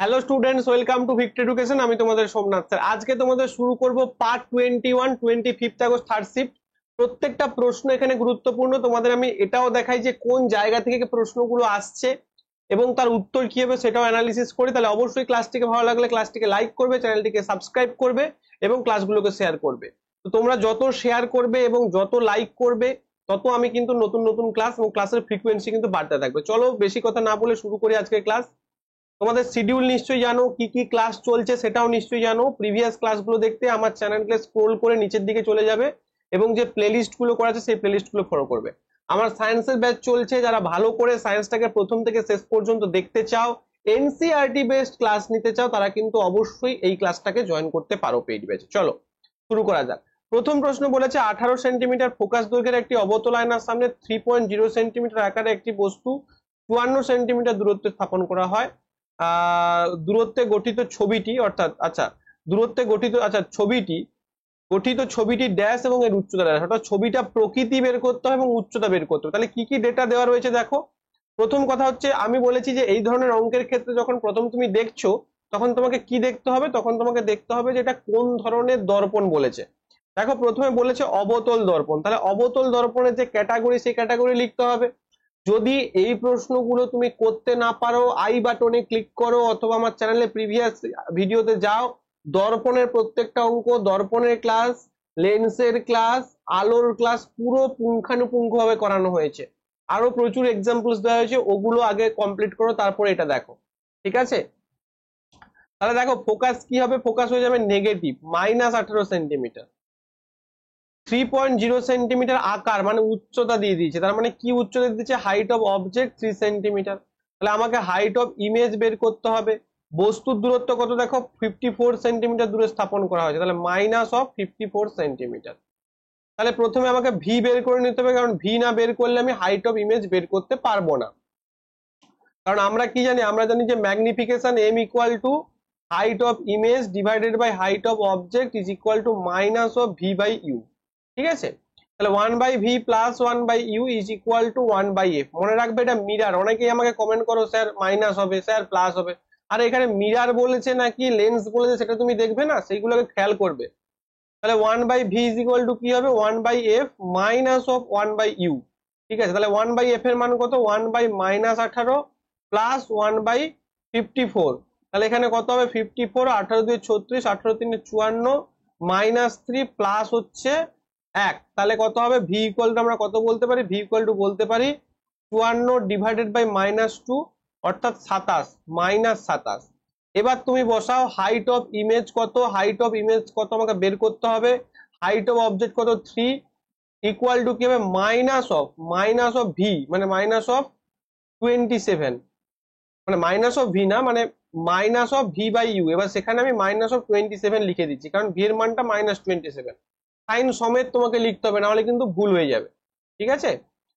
Hello students, welcome to Victor education. আমি তোমাদের Somnath sir. আজকে তোমাদের শুরু করব পার্ট 21, 25 আগস্ট থার্ড শিফট। প্রত্যেকটা প্রশ্ন এখানে গুরুত্বপূর্ণ। তোমাদের আমি এটাও দেখাই যে কোন জায়গা থেকে প্রশ্নগুলো আসছে এবং তার উত্তর কি হবে সেটাও অ্যানালিসিস করি। তাহলে অবশ্যই ক্লাসটিকে ভালো লাগলে ক্লাসটিকে লাইক করবে, চ্যানেলটিকে সাবস্ক্রাইব করবে এবং ক্লাসগুলোকে শেয়ার করবে। তো তোমরা যত শেয়ার করবে এবং যত লাইক করবে তত আমি কিন্তু নতুন নতুন ক্লাস এবং ক্লাসের ফ্রিকোয়েন্সি কিন্তু বাড়তে থাকবে। চলো বেশি কথা না বলে শুরু করি আজকের ক্লাস। তোমাদের শিডিউল নিশ্চয়ই জানো, কি কি ক্লাস চলছে সেটাও নিশ্চয়ই জানো। প্রিভিয়াস ক্লাসগুলো দেখতে আমার চ্যানেলকে স্ক্রোল করে নিচের দিকে চলে যাবে এবং যে প্লেলিস্ট গুলো করা আছে সেই প্লেলিস্ট গুলো ফলো করবে। আমার সায়েন্সের ব্যাচ চলছে, যারা ভালো করে সায়েন্সটাকে প্রথম থেকে শেষ পর্যন্ত দেখতে চাও, এনসিইআরটি বেসড ক্লাস নিতে চাও, তারা কিন্তু অবশ্যই এই ক্লাসটাকে জয়েন করতে পারো পেইড ব্যাচে। চলো শুরু করা যাক। প্রথম প্রশ্ন বলেছে 18 সেন্টিমিটার ফোকাস দৈর্ঘ্যের একটি অবতল আয়নার সামনে 3.0 সেন্টিমিটার আকারে একটি বস্তু 54 সেন্টিমিটার দূরত্বে স্থাপন করা হয়। দূরত্বে গঠিত ছবিটি ছবিটি ড্যাশ এবং এর উচ্চতা ড্যাশ, অর্থাৎ ছবিটা প্রকৃতি বের করতে হবে এবং উচ্চতা বের করতে হবে। তাহলে কি কি ডেটা দেওয়া রয়েছে দেখো। প্রথম কথা হচ্ছে, আমি বলেছি যে এই ধরনের অঙ্কের ক্ষেত্রে যখন প্রথম তুমি দেখছো তখন তোমাকে কি দেখতে হবে, তখন তোমাকে দেখতে হবে যে এটা কোন ধরনের দর্পণ বলেছে। দেখো প্রথমে বলেছে অবতল দর্পণ, তাহলে অবতল দর্পণের যে ক্যাটাগরি সেই ক্যাটাগরি লিখতে হবে। যদি এই প্রশ্নগুলো তুমি করতে না পারো, আই বাটনে ক্লিক করো অথবা আমার চ্যানেলে প্রিভিয়াস ভিডিওতে যাও। দর্পণের প্রত্যেকটা অঙ্ক, দর্পণের ক্লাস, লেন্সের ক্লাস, আলোর ক্লাস পুরো পুঙ্খানুপুঙ্খ ভাবে করানো হয়েছে। আরো প্রচুর এক্সাম্পলস দেওয়া হয়েছে, ওগুলো আগে কমপ্লিট করো তারপর এটা দেখো, ঠিক আছে? তাহলে দেখো ফোকাস কি হবে, ফোকাস হয়ে যাবে নেগেটিভ -18 সেন্টিমিটার। 3.0 সেন্টিমিটার আকার মানে উচ্চতা দিয়ে দিয়েছে, তার মানে কি উচ্চতা দিয়েছে, হাইট অফ অবজেক্ট 3 সেন্টিমিটার। তাহলে আমাকে হাইট অফ ইমেজ বের করতে হবে। বস্তুর দূরত্ব কত দেখো, 54 সেন্টিমিটার দূরে স্থাপন করা হয়েছে, তাহলে -54 সেন্টিমিটার। তাহলে প্রথমে আমাকে ভি বের করে নিতে হবে, কারণ ভি না বের করলে আমি হাইট অফ ইমেজ বের করতে পারবো না। কারণ আমরা কি জানি, আমরা জানি যে magnification M equal to height of image divided by height of object is equal to minus of V by U. ঠিক আছে, তাহলে 1/v plus 1/u is equal two 1/f। মনে রাখবে এটা মিরার। অনেকেই আমাকে কমেন্ট করো স্যার মাইনাস হবে, স্যার প্লাস হবে। আর এখানে মিরার বলেছে নাকি লেন্স বলেছে সেটা তুমি দেখবে না, সেইগুলোকে খেয়াল করবে। তাহলে 1/v ইজ ইকুয়াল টু কি হবে, 1/f মাইনাস অফ 1/u। ঠিক আছে, তাহলে 1/f এর মান কত, 1/-18 প্লাস 1/54। তাহলে এখানে কত হবে, 54, 18 2 36, 18 3 54, -3 প্লাস হচ্ছে 1। তাহলে কত হবে, ভি ইকুয়াল টু আমরা কত বলতে পারি, ভি ইকুয়াল টু বলতে পারি 54 ডিভাইডেড বাই -2 অর্থাৎ 27, -27। এবার তুমি বসাও হাইট অফ ইমেজ কত, হাইট অফ ইমেজ কত আমাকে বের করতে হবে। হাইট অফ অবজেক্ট কত, 3 ইকুয়াল টু কি হবে, মাইনাস অফ ভি মানে -27, মানে মাইনাস অফ ভি না, মানে minus of V by U. এবার সেখানে আমি -27 লিখে দিচ্ছি, কারণ ভি এর মানটা -27। সাইন সমেত তোমাকে লিখতে হবে, না হলে কিন্তু ভুল হয়ে যাবে। ঠিক আছে,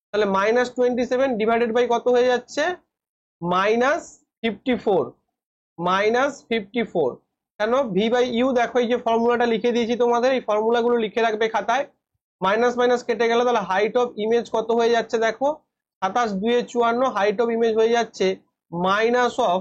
তাহলে -27 ডিভাইডেড বাই কত হয়ে যাচ্ছে, -54। কেন, ভি বাই ইউ দেখো এই যে ফর্মুলাটা লিখে দিয়েছি তোমাদের, এই ফর্মুলাগুলো লিখে রাখবে খাতায়। মাইনাস মাইনাস কেটে গেল, তাহলে হাইট অফ ইমেজ কত হয়ে যাচ্ছে দেখো, 27 2 54, হাইট অফ ইমেজ হয়ে যাচ্ছে মাইনাস অফ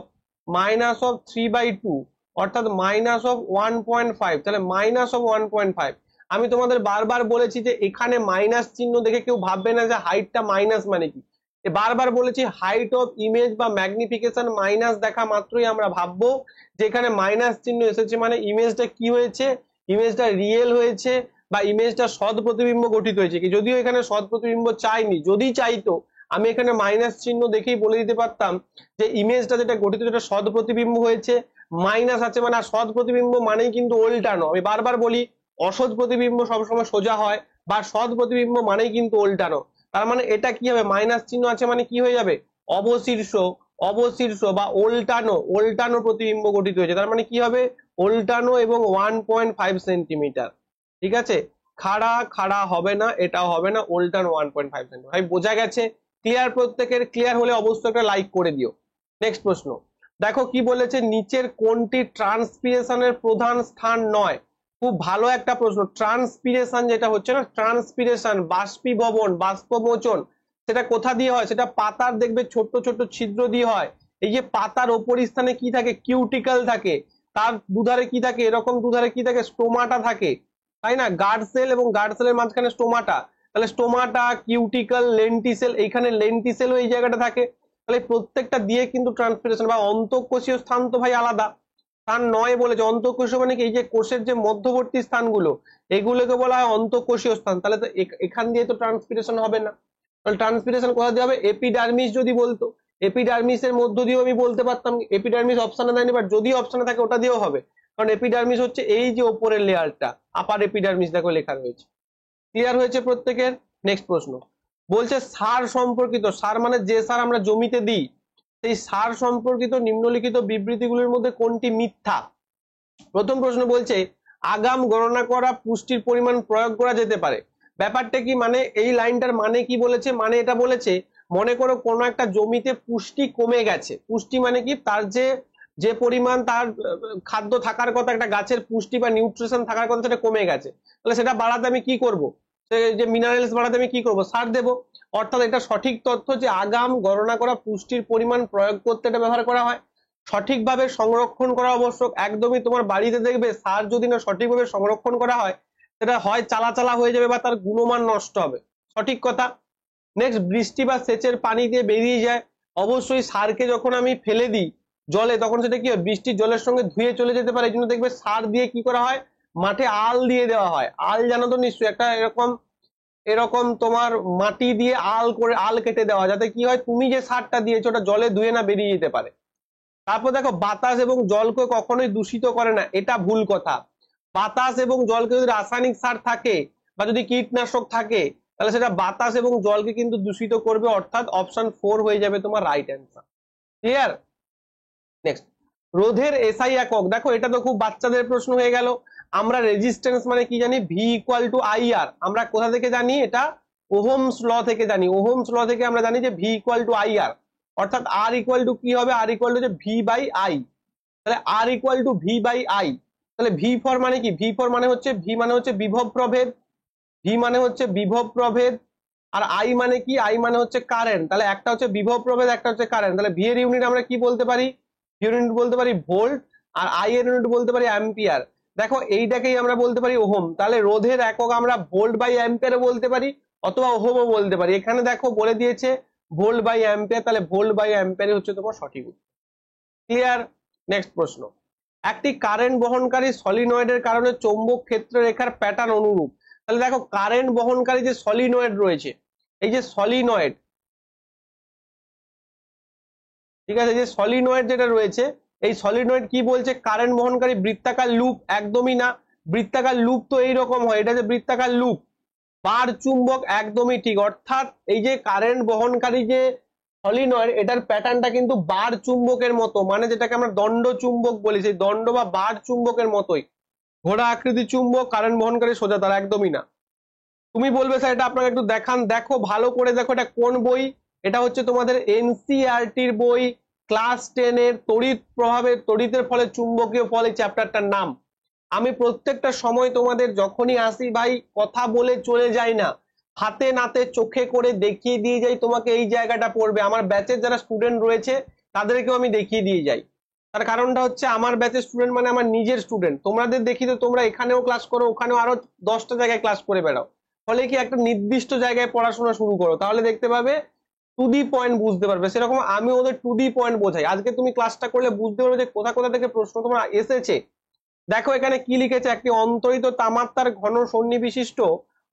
3/2 অর্থাৎ -1.5। তাহলে -1.5। আমি তোমাদের বারবার বলেছি যে এখানে মাইনাস চিহ্ন দেখে কেউ ভাববে না যে হাইটটা মাইনাস মানে কি। বারবার বলেছি হাইট অফ ইমেজ বা ম্যাগনিফিকেশন মাইনাস দেখা মাত্রই আমরা ভাববো যে এখানে মাইনাস চিহ্ন এসেছে মানে ইমেজটা কি হয়েছে, ইমেজটা রিয়েল হয়েছে বা ইমেজটা সৎ প্রতিবিম্ব গঠিত হয়েছে কি। যদিও এখানে সৎ প্রতিবিম্ব চাইনি, যদি চাইতো আমি এখানে মাইনাস চিহ্ন দেখেই বলে দিতে পারতাম যে ইমেজটা যেটা গঠিত যেটা সৎ প্রতিবিম্ব হয়েছে, মাইনাস আছে মানে, আর সৎ প্রতিবিম্ব মানেই কিন্তু উল্টানো। আমি বারবার বলি অসৎ প্রতিবিম্ব সবসময় সোজা হয়, বা সৎ প্রতিবিম্ব মানেই কিন্তু উল্টানো। তার মানে এটা কি হবে, মাইনাস চিহ্ন আছে মানে কি হয়ে যাবে, অবশীর্ষ বা উল্টানো প্রতিবিম্ব গঠিত হয়েছে। তার মানে কি হবে, উল্টানো এবং 1.5 সেন্টিমিটার। ঠিক আছে, খাড়া হবে না, এটাও হবে না, উল্টানো 1.5 সেন্টিমিটার। ভাই বোঝা গেছে? ক্লিয়ার? প্রত্যেকের ক্লিয়ার হলে অবশ্যই একটা লাইক করে দিও। নেক্সট প্রশ্ন দেখো কি বলেছে, নিচের কোনটি ট্রান্সপিরেশনের প্রধান স্থান নয়। খুব ভালো একটা প্রশ্ন। ট্রান্সপিরেশন যেটা হচ্ছে না, ট্রান্সপিরেশন বাষ্পীভবন বাষ্পমোচন, সেটা কোথা দিয়ে হয়, সেটা পাতার দেখবে ছোট্ট ছোট্ট ছিদ্র দিয়ে হয়। এই যে পাতার ওপর স্থানে কি থাকে, কিউটিকল থাকে, তার দুধারে কি থাকে, এরকম দুধারে কি থাকে, স্টোমাটা থাকে, তাই না? গার্ড সেল এবং গার্ড সেলের মাঝখানে স্টোমাটা, তাহলে স্টোমাটা, কিউটিকল, লেন্টিসেল, এইখানে লেন্টিসেলও এই জায়গাটা থাকে। তাহলে প্রত্যেকটা দিয়ে কিন্তু ট্রান্সপিরেশন বা অন্তঃকোষীয় স্থান তো ভাই আলাদা, স্থান নয় বলেছে। অন্তঃকোষীয় মানে কি, এই যে কোষের যে মধ্যবর্তী স্থানগুলো এগুলোকে বলা হয় অন্তঃকোষীয় স্থান। তাহলে তো এখান দিয়ে তো ট্রান্সপিরেশন হবে না। তাহলে ট্রান্সপিরেশন কোথা দিয়ে হবে? এপিডার্মিস যদি বলতো, এপিডার্মিসের মধ্য দিয়েও আমি বলতে পারতাম, এপিডার্মিস অপশনে দেয়নি, বাট যদি অপশনে থাকে ওটা দিয়েও হবে, কারণ এপিডার্মিস হচ্ছে এই যে ওপরের লেয়ারটা, আপার এপিডার্মিস দেখো লেখা রয়েছে। ক্লিয়ার হয়েছে প্রত্যেকের? নেক্সট প্রশ্ন বলছে সার সম্পর্কিত, সার মানে যে সার আমরা জমিতে দিই, সেই সার সম্পর্কিত নিম্নলিখিত বিবৃতিগুলির মধ্যে কোনটি মিথ্যা? প্রথম প্রশ্ন বলছে আগাম গণনা করা পুষ্টির পরিমাণ প্রয়োগ করা যেতে পারে। ব্যাপারটা কি, মানে এই লাইনটার মানে কি বলেছে, মানে এটা বলেছে মনে করো কোনো একটা জমিতে পুষ্টি কমে গেছে, পুষ্টি মানে কি, তার যে যে পরিমাণ তার খাদ্য থাকার কথা, একটা গাছের পুষ্টি বা নিউট্রিশন থাকার কথা, সেটা কমে গেছে। তাহলে সেটা বাড়াতে আমি কি করব, যে মিনারেলস বাড়াতে আমি কি করব, সার দেব। অর্থাৎ এটা সঠিক তথ্য যে আগাম গণনা করা পুষ্টির পরিমাণ প্রয়োগ করতে এটা ব্যবহার করা হয়। সঠিকভাবে সংরক্ষণ করা আবশ্যক। একদমই তোমার বাড়িতে দেখবে সার যদি না সঠিকভাবে সংরক্ষণ করা হয়, সেটা হয় চালা চালা হয়ে যাবে বা তার গুণমান নষ্ট হবে, সঠিক কথা। নেক্সট, বৃষ্টি বা সেচের পানি দিয়ে বেরিয়ে যায়। অবশ্যই সারকে যখন আমি ফেলে দিই জলে, তখন সেটা কি হয়, বৃষ্টির জলের সঙ্গে ধুয়ে চলে যেতে পারে। এই জন্য দেখবে সার দিয়ে কি করা হয়, মাঠে আল দিয়ে দেওয়া হয়। আল জানো তো নিশ্চয়ই, একটা এরকম এরকম তোমার মাটি দিয়ে আল করে আল কেটে দেওয়া, যাতে কি হয়, তুমি যে সারটা দিয়েছো ওটা জলে ধুয়ে না বেরিয়ে যেতে পারে। তারপর দেখো বাতাস এবং জলকে কখনোই দূষিত করে না, এটা ভুল কথা। বাতাস এবং জলকে যদি রাসায়নিক সার থাকে বা যদি কীটনাশক থাকে, তাহলে সেটা বাতাস এবং জলকে কিন্তু দূষিত করবে, অর্থাৎ অপশন 4 হয়ে যাবে তোমার রাইট অ্যান্সার। ক্লিয়ার? নেক্সট, রোধের এসআই একক। দেখো এটা তো খুব বাচ্চাদের প্রশ্ন হয়ে গেল। আমরা রেজিস্ট্যান্স মানে কি জানি, ভি ইকুয়াল টু আই আর। আমরা কোথা থেকে জানি এটা? ওহমস ল থেকে জানি। ওহমস ল থেকে আমরা জানি যে V equal to I R, অর্থাৎ আর ইকুয়াল টু কি হবে, আর ইকুয়াল টু যে ভি বাই আই। তাহলে R equal to V by I. তাহলে ভি ফর মানে কি, ভি ফর মানে হচ্ছে, ভি মানে হচ্ছে বিভব প্রভেদ, ভি মানে হচ্ছে বিভব প্রভেদ। আর আই মানে কি, আই মানে হচ্ছে কারেন্ট। তাহলে একটা হচ্ছে বিভব প্রভেদ, একটা হচ্ছে কারেন্ট। তাহলে ভি এর ইউনিট আমরা কি বলতে পারি, ভি ইউনিট বলতে পারি ভোল্ট, আর আই এর ইউনিট বলতে পারি অ্যাম্পিয়ার। দেখো এইটাকেই আমরা বলতে পারি ওহম। তাহলে রোধের একক আমরা ভোল্ট বাই অ্যাম্পিয়ার বলতে পারি, অথবা ওহমও বলতে পারি। এখানে দেখো বলে দিয়েছে ভোল্ট বাই অ্যাম্পিয়ার, তাহলে ভোল্ট বাই অ্যাম্পিয়ার হচ্ছে তোমার সঠিক উত্তর। ক্লিয়ার? নেক্সট প্রশ্ন, একটি কারেন্ট বহনকারী সলিনয়েডের কারণে চৌম্বক ক্ষেত্র রেখার প্যাটার্ন অনুরূপ। তাহলে দেখো কারেন্ট বহনকারী যে সলিনয়েড রয়েছে, এই যে সলিনয়েড, ঠিক আছে, যে সলিনয়েড যেটা রয়েছে, এই সলিনয়েড কি বলছে, কারেন্ট বহনকারী বৃত্তাকার লুপ। একদমই না, বৃত্তাকার লুপ তো এইরকম হয়, এটা যে বৃত্তাকার লুপ। বার চুম্বক, একদমই ঠিক। অর্থাৎ এই যে কারেন্ট বহনকারী যে সলিনয়েড, এটার প্যাটার্নটা কিন্তু বার চুম্বকের মতো, মানে যেটাকে আমরা দণ্ড চুম্বক বলি, সেই দণ্ড বা বার চুম্বকের মতোই। ঘোড়া আকৃতি চুম্বক, কারেন্ট বহনকারী সোজা তার, একদমই না। তুমি বলবে স্যার এটা আপনাকে একটু দেখান, দেখো ভালো করে দেখো এটা কোন বই। এটা হচ্ছে তোমাদের এনসিইআরটির বই, ক্লাস 10 এর তড়িৎ প্রভাবের, তড়িতের ফলে চুম্বকীয় ফল, এই চ্যাপ্টারটার নাম। আমি প্রত্যেকটা সময় তোমাদের যখনই আসি ভাই কথা বলে চলে যাই না, হাতে নাতে চোখে করে দেখিয়ে দিয়ে যাই তোমাকে এই জায়গাটা পড়বে। আমার ব্যাচের যারা স্টুডেন্ট রয়েছে তাদেরকেও আমি দেখিয়ে দিয়ে যাই। তার কারণটা হচ্ছে আমার ব্যাচের স্টুডেন্ট মানে আমার নিজের স্টুডেন্ট। তোমাদের দেখি তো তোমরা এখানেও ক্লাস করো, ওখানেও আরো 10টা জায়গায় ক্লাস করে বেড়াও, ফলে কি একটা নির্দিষ্ট জায়গায় পড়াশোনা শুরু করো, তাহলে দেখতে পাবে টু দি পয়েন্ট বুঝতে পারবে। সেরকম আমি ওদের টু দি পয়েন্ট বোঝাই। আজকে তুমি ক্লাসটা করলে বুঝতে পারবে যে কোথা কোথা থেকে প্রশ্ন তোমার এসেছে। দেখো এখানে কি লিখেছে, একটি অন্তরিত তামাত্মার ঘন সন্নিবিশিষ্ট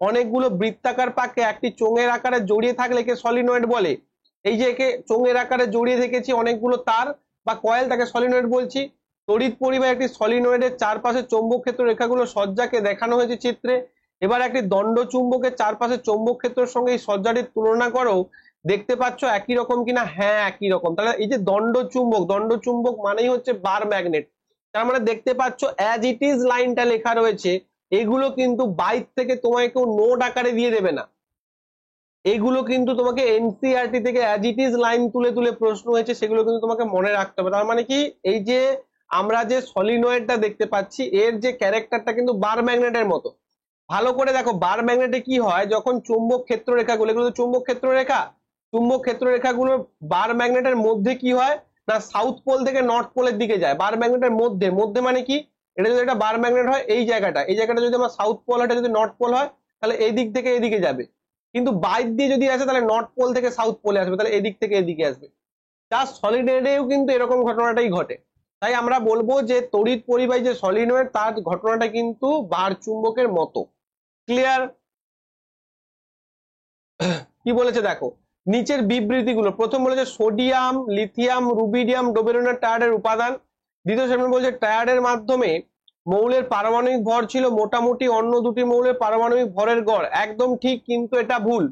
অনেকগুলো বৃত্তাকার পাকে একটি চোঙের আকারে জড়িয়ে থাকলে একে সলিনয়েড বলে। এই যে একে চোঙের আকারে জড়িয়ে থেকেছি অনেকগুলো তার বা কয়েল, তাকে সলিনয়েড বলছি। তড়িৎ পরিবাহী একটি সলিনয়েডের চারপাশে চৌম্বক ক্ষেত্র রেখাগুলো সজ্জাকে দেখানো হয়েছে চিত্রে। এবার একটি দণ্ড চুম্বকের চারপাশে চৌম্বক ক্ষেত্রের সঙ্গে এই সজ্জাটির তুলনা করো, দেখতে পাচ্ছ একই রকম কিনা? হ্যাঁ একই রকম। তাহলে এই যে দণ্ড চুম্বক মানেই হচ্ছে বার ম্যাগনেট। তার মানে দেখতে পাচ্ছ অ্যাজ ইট ইজ লাইনটা লেখা রয়েছে, এগুলো কিন্তু বাইর থেকে তোমায় কেউ নোট আকারে দিয়ে দেবে না, এগুলো কিন্তু তোমাকে এনসিইআরটি থেকে অ্যাজ ইট ইজ লাইন তুলে তুলে প্রশ্ন হয়েছে, সেগুলো কিন্তু তোমাকে মনে রাখতে হবে। তার মানে কি, এই যে আমরা যে সলিনয়েডটা দেখতে পাচ্ছি এর যে ক্যারেক্টারটা কিন্তু বার ম্যাগনেটের মতো। ভালো করে দেখো বার ম্যাগনেটে কি হয়, যখন চুম্বক ক্ষেত্র রেখাগুলো, এগুলো চুম্বক ক্ষেত্র রেখা, চুম্বক ক্ষেত্র রেখাগুলো বার ম্যাগনেটের মধ্যে কি হয়, না সাউথ পোল থেকে নর্থ পোলের দিকে যায়, বার ম্যাগনেটের মধ্যে, মধ্যে মানে কি, এটা যদি একটা বার ম্যাগনেট হয় এই জায়গাটা যদি আমার সাউথ পোল হয়, এটা যদি নর্থ পোল হয় তাহলে এই দিক থেকে এদিকে যাবে, কিন্তু বাইর দিয়ে যদি আসে তাহলে নর্থ পোল থেকে সাউথ পোলে আসবে, তাহলে এদিক থেকে এদিকে আসবে। জাস্ট সলিডয়েডেও কিন্তু এরকম ঘটনাটাই ঘটে। তাই আমরা বলবো যে তড়িৎ পরিবাহী যে সলিনয়েড তার ঘটনাটা কিন্তু বার চুম্বকের মতো। ক্লিয়ার? কি বলেছে দেখো নিচের বিবৃতিগুলো, প্রথম বলেছে সোডিয়াম, লিথিয়াম, রুবিডিয়াম, ডোবেরিয়াম টায়ারের উপাদান। দ্বিতীয় সেগমেন্ট বলছে টায়ারের মাধ্যমে মৌলের পারমাণবিক ভর ছিল মোটামুটি অন্য দুটি মৌলের পারমাণবিক ভরের গড়। একদম ঠিক, কিন্তু এটা ভুল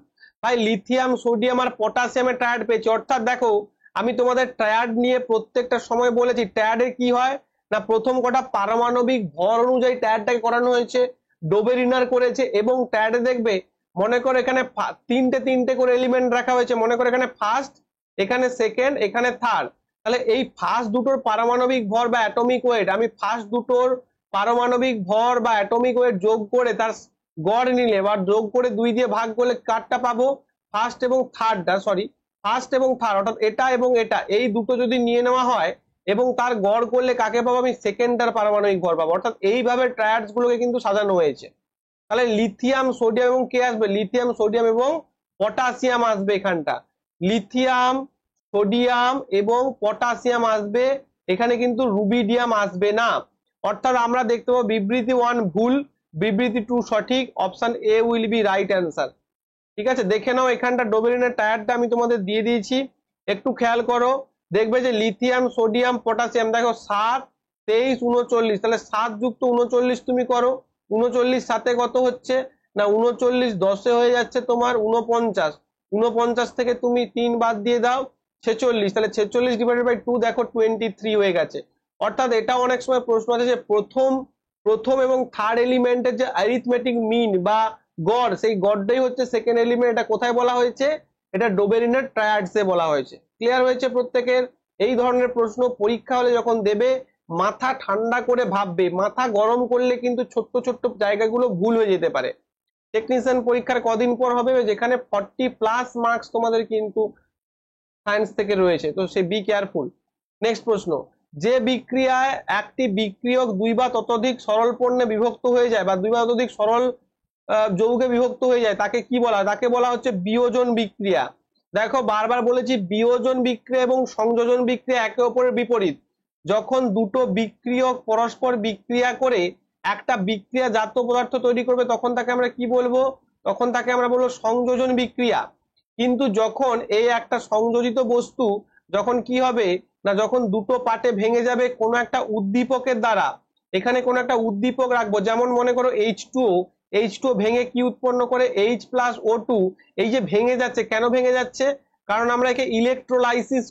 ভাই। লিথিয়াম, সোডিয়াম আর পটাশিয়ামের টায়ার পেয়েছে। অর্থাৎ দেখো আমি তোমাদের টায়ার্ড নিয়ে প্রত্যেকটা সময় বলেছি টায়ার্ডের কি হয় না, প্রথম কটা পারমাণবিক ভর অনুযায়ী টায়ারটাকে করানো হয়েছে, ডোবেরিনার করেছে, এবং টায়ার্ডে দেখবে মনে করো এখানে তিনটে তিনটে করে এলিমেন্ট রাখা হয়েছে, মনে করো এখানে ফার্স্ট, এখানে সেকেন্ড, এখানে থার্ড। তাহলে এই ফার্স্ট দুটোর পারমাণবিক ভর বা অ্যাটমিক ওয়েট, আমি ফার্স্ট দুটোর পারমাণবিক ভর বা অ্যাটমিক ওয়েট যোগ করে তার গড় নিলে বা যোগ করে 2 দিয়ে ভাগ করলে কারটা পাবো, ফার্স্ট এবং থার্ডটা, সরি ফার্স্ট এবং থার্ড, অর্থাৎ এটা এবং এটা, এই দুটো যদি নিয়ে নেওয়া হয় এবং তার গড় করলে কাকে পাবো, আমি সেকেন্ডটার পারমাণবিক ভর পাবো। অর্থাৎ এইভাবে ট্রায়াডস গুলোকে কিন্তু সাজানো হয়েছে। তাহলে লিথিয়াম, সোডিয়াম এবং কে আসবে, লিথিয়াম, সোডিয়াম এবং পটাশিয়াম আসবে এখানটা, লিথিয়াম, সোডিয়াম এবং পটাশিয়াম আসবে, এখানে কিন্তু রুবিডিয়াম আসবে না। অর্থাৎ আমরা দেখতে পাবো বিবৃতি 1 ভুল, বিবৃতি 2 সঠিক, option A will be right answer. ঠিক আছে, দেখে নাও এখানটা ডোবেরিনের টায়ারটা আমি তোমাদের দিয়ে দিয়েছি, একটু খেয়াল করো, দেখবে যে লিথিয়াম, সোডিয়াম, পটাশিয়াম, দেখো 7, 23, 39, তাহলে 7 যুক্ত 39 তুমি করো, 39 সাথে কত হচ্ছে না 39 10 হয়ে যাচ্ছে তোমার 49, 49 থেকে তুমি 3 বাদ দিয়ে দাও 46, তাহলে 46 ডিভাইডেড বাই 2 দেখো 23 হয়ে গেছে। অর্থাৎ এটা অনেক সময় প্রশ্ন আছে যে প্রথম এবং থার্ড এলিমেন্টের যে অ্যারিথমেটিক মিন বা গড়, সেই গড়টাই হচ্ছে সেকেন্ড এলিমেন্ট। এটা কোথায় বলা হয়েছে, এটা ডোবেরিনের ট্রায়াডসে বলা হয়েছে। ক্লিয়ার হয়েছে প্রত্যেকের? এই ধরনের প্রশ্ন পরীক্ষা হলে যখন দেবে মাথা ঠান্ডা করে ভাববে, মাথা গরম করলে কিন্তু ছোট্ট ছোট্ট জায়গাগুলো ভুল হয়ে যেতে পারে। টেকনিশিয়ান পরীক্ষার কদিন পর হবে, যেখানে 40+ মার্কস তোমাদের কিন্তু সায়েন্স থেকে রয়েছে, তো সে বি কেয়ারফুল। নেক্সট প্রশ্ন, যে বিক্রিয়ায় একটি বিক্রিয়ক 2 বা ততোধিক সরল পণ্যে বিভক্ত হয়ে যায় বা 2 বা ততোধিক সরল যৌগে বিভক্ত হয়ে যায় তাকে কি বলা হয়, তাকে বলা হচ্ছে বিয়োজন বিক্রিয়া। দেখো বারবার বলেছি বিয়োজন বিক্রিয়া এবং সংযোজন বিক্রিয়া একে অপরের বিপরীত। যখন দুটো বিক্রিয়ক পরস্পর বিক্রিয়া করে একটা বিক্রিয়াজাত পদার্থ তৈরি করবে তখন তাকে আমরা কি বলবো, তখন তাকে আমরা বলবো সংযোজন বিক্রিয়া। কিন্তু যখন এই একটা সংযোজিত বস্তু যখন কি হবে না, যখন দুটো পার্টে ভেঙে যাবে কোনো একটা উদ্দীপকের দ্বারা, এখানে কোনো একটা উদ্দীপক রাখবো, যেমন মনে করো H2O ভেঙে কি উৎপন্ন করে H+O2, এই যে ভেঙে যাচ্ছে, কেন ভেঙে যাচ্ছে, কারণ আমরা একে ইলেকট্রোলাইসিস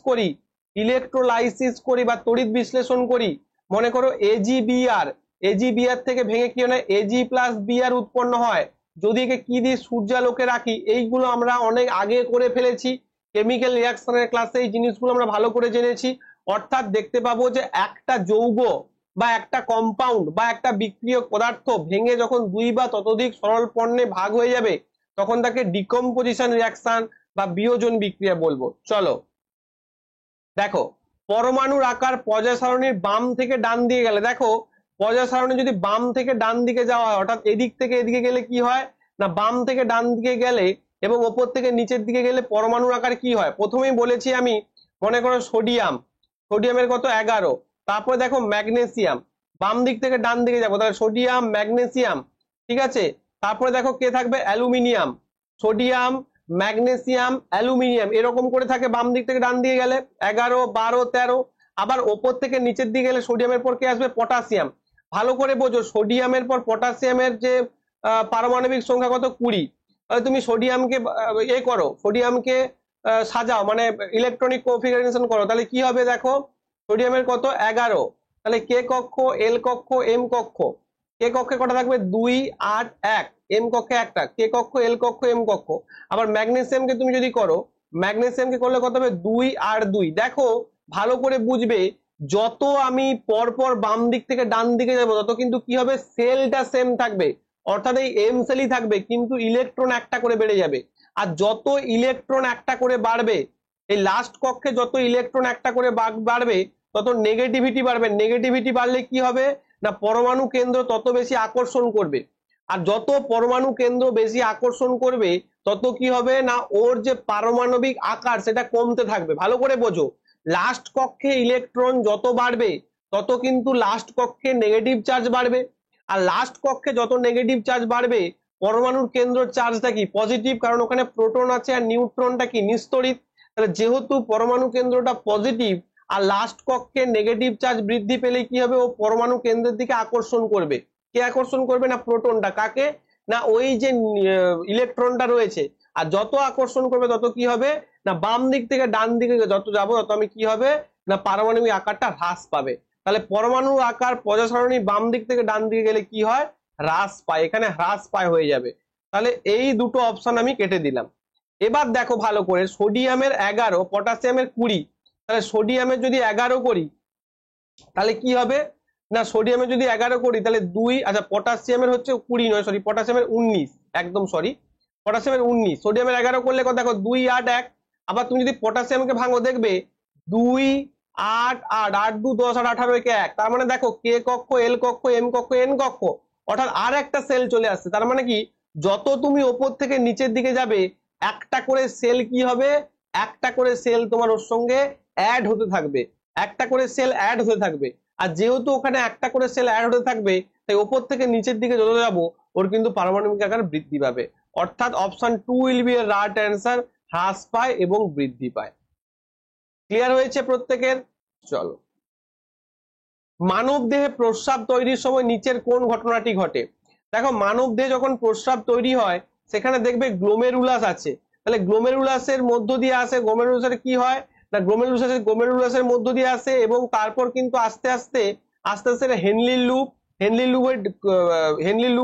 করি বা তড়িৎ বিশ্লেষণ করি। মনে করো AgBr থেকে ভেঙে কি হয়, Ag+Br উৎপন্ন হয়। যদি একে কি দিয়ে সূর্যালোকে রাখি, এইগুলো আমরা অনেক আগে করে ফেলেছি, কেমিক্যাল রিয়াকশনের ক্লাসে এই জিনিসগুলো আমরা ভালো করে জেনেছি। অর্থাৎ দেখতে পাবো যে একটা যৌগ বা একটা কম্পাউন্ড বা একটা বিক্রিয়ক পদার্থ ভেঙে যখন 2 বা ততোধিক সরল পণ্যে ভাগ হয়ে যাবে তখন তাকে ডিকম্পোজিশন রিয়াকশন বা বিয়োজন বিক্রিয়া বলবো। চলো দেখো পরমাণুর আকার পর্যায় সারণীর বাম থেকে ডান দিকে গেলে, দেখো পর্যায় সারণী যদি বাম থেকে ডান দিকে যাওয়া হয়, অর্থাৎ এদিক থেকে এদিকে গেলে কি হয় না, বাম থেকে ডান দিকে গেলে এবং ওপর থেকে নিচের দিকে গেলে পরমাণুর আকার কি হয়। প্রথমেই বলেছি আমি, মনে করো সোডিয়ামের কত 11, তারপরে দেখো ম্যাগনেসিয়াম, বাম দিক থেকে ডান দিকে যাবো, তাহলে সোডিয়াম, ম্যাগনেসিয়াম, ঠিক আছে। তারপরে দেখো কে থাকবে, অ্যালুমিনিয়াম, সোডিয়াম, ম্যাগনেসিয়াম, অ্যালুমিনিয়াম, এরকম করে থাকে বাম দিক থেকে ডান দিকে গেলে 11, 12, 13। আবার ওপর থেকে নিচের দিকে গেলে সোডিয়ামের পর কে আসবে, পটাশিয়াম। ভালো করে বোঝো, সোডিয়ামের পর পটাশিয়ামের যে পারমাণবিক সংখ্যা কত, 20। তুমি সোডিয়ামকে করো, সোডিয়ামকে সাজাও, মানে ইলেকট্রনিক কনফিগারেশন করো, তাহলে কি হবে দেখো, সোডিয়ামের কত 11, তাহলে কে কক্ষ, এল কক্ষ, এম কক্ষ। কে কক্ষে কটা থাকবে, 2, 8, 1, এম কক্ষে একটা, কে কক্ষ, এল কক্ষ, এম কক্ষ। আবার ম্যাগনেসিয়ামকে তুমি যদি করো, ম্যাগনেসিয়ামকে করলে কত হবে, 2 আর 2। দেখো ভালো করে বুঝবে, যত আমি পরপর বাম দিক থেকে ডান দিকে যাবো তত কিন্তু কি হবে, সেলটা সেম থাকবে, অর্থাৎ এই এম সেলই থাকবে, কিন্তু ইলেকট্রন একটা করে বেড়ে যাবে। আর যত ইলেকট্রন একটা করে বাড়বে এই লাস্ট কক্ষে যত ইলেকট্রন একটা করে বাড়বে তত নেগেটিভিটি বাড়বে, নেগেটিভিটি বাড়লে কি হবে না পরমাণু কেন্দ্র তত বেশি আকর্ষণ করবে, আর যত পরমাণু কেন্দ্র বেশি আকর্ষণ করবে তত কি হবে না ওর যে পারমাণবিক আকার সেটা কমতে থাকবে। ভালো করে বোঝো, লাস্ট কক্ষে ইলেকট্রন যত বাড়বে তত কিন্তু লাস্ট কক্ষে নেগেটিভ চার্জ বাড়বে, আর লাস্ট কক্ষে যত নেগেটিভ চার্জ বাড়বে পরমাণুর কেন্দ্র চার্জটা কি পজিটিভ, কারণ ওখানে প্রোটন আছে আর নিউট্রনটা কি নিস্তড়িত। তাহলে যেহেতু পরমাণু কেন্দ্রটা পজিটিভ আর লাস্ট কক্ষে নেগেটিভ চার্জ বৃদ্ধি পেলে কি হবে ও পরমাণু কেন্দ্রের দিকে আকর্ষণ করবে। কে আকর্ষণ করবে না প্রোটনটা, কাকে না ওই যে ইলেকট্রনটা রয়েছে, আর যত আকর্ষণ করবে তত কি হবে না বাম দিক থেকে ডান দিকে যত যাবো তত আমি কি হবে না পারমাণবিক আকারটা হ্রাস পাবে। তাহলে পরমাণুর আকার পর্যায় সারণী বাম দিক থেকে ডান দিকে গেলে কি হয় হ্রাস পায়, এখানে হ্রাস পায় হয়ে যাবে। তাহলে এই দুটো অপশন আমি কেটে দিলাম। এবার দেখো ভালো করে, সোডিয়ামের 11 পটাশিয়ামের 20, তাহলে সোডিয়ামের যদি 11 করি তাহলে কি হবে না সোডিয়ামের যদি 11 করি তাহলে 2, আচ্ছা পটাশিয়ামের হচ্ছে 20 নয় সরি পটাশিয়ামের 19, একদম সরি পটাশিয়ামের 19, সোডিয়ামের 11 করলে কত দেখো 2 8 1, আবার তুমি যদি পটাশিয়ামকে ভাঙো দেখবে 2 8 8 8 2 10 8 18 কে 1, তার মানে দেখো কে কক্ষ এল কক্ষ এম কক্ষ এন কক্ষ, অর্থাৎ আর একটা সেল চলে আসছে। তার মানে কি যত তুমি ওপর থেকে নিচের দিকে যাবে একটা করে সেল কি হবে, একটা করে সেল তোমার ওর সঙ্গে অ্যাড হতে থাকবে, একটা করে সেল অ্যাড হতে থাকবে, আর যেহেতু ওখানে একটা করে সেল অ্যাড হতে থাকবে তাই ওপর থেকে নিচের দিকে যত যাবো ওর কিন্তু পারমাণবিক আকার বৃদ্ধি পাবে। অর্থাৎ অপশন 2 উইল বি এর রাইট অ্যান্সার, হ্রাস পায় এবং বৃদ্ধি পায়। ক্লিয়ার হয়েছে প্রত্যেকের? চলো, মানব দেহে প্রস্রাব তৈরির সময় নিচের কোন ঘটনাটি ঘটে? দেখো মানব দেহে যখন প্রস্রাব তৈরি হয় সেখানে দেখবে গ্লোমেরুলাস আছে, তাহলে গ্লোমেরুলাসের মধ্য দিয়ে আসে, গ্লোমেরুলাসের কি হয় না গ্লোমেরুলাসের মধ্য দিয়ে আসে এবং তারপর কিন্তু আস্তে আস্তে হেনলির লুপ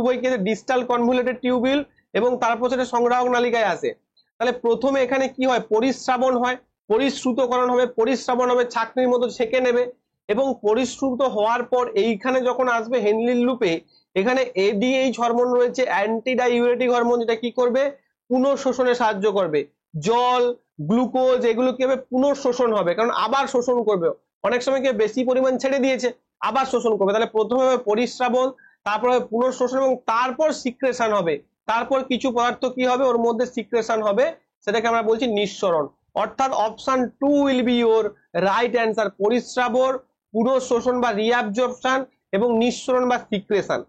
হয়ে ডিস্টাল কনভলিউটেড টিউবিল এবং তারপর সেটা সংগ্রাহক নালিকায় আসে। তাহলে প্রথমে এখানে কি হয় পরিস্রাবণ হয়, পরিশ্রুতকরণ হবে, পরিস্রাবণ হবে ছাঁকনির মতো ছেঁকে নেবে এবং পরিশ্রুত হওয়ার পর এইখানে যখন আসবে হেনলির লুপে এখানে এডিএইচ হরমোন রয়েছে অ্যান্টি ডাইউরেটিক হরমোন, যেটা কি করবে পুনঃশোষণে সাহায্য করবে। জল গ্লুকোজ এগুলো কি হবে পুনঃশোষণ হবে, কারণ আবার শোষণ করবে, অনেক সময় কি বেশি পরিমাণ ছেড়ে দিয়েছে আবার শোষণ করবে। তাহলে প্রথমে হবে পরিস্রাবণ, তারপর হবে পুনঃশোষণ এবং তারপর সিক্রেশন হবে, তারপর কিছু পদার্থ কি হবে ওর মধ্যে সিক্রেশন হবে, সেটাকে আমরা বলছি নিঃসরণ। অর্থাৎ option 2 will be your right answer, পরিস্রাবণ পুনঃশোষণ বা রিঅ্যাবজর্পশন এবং নিঃসরণ বা সিক্রেশন।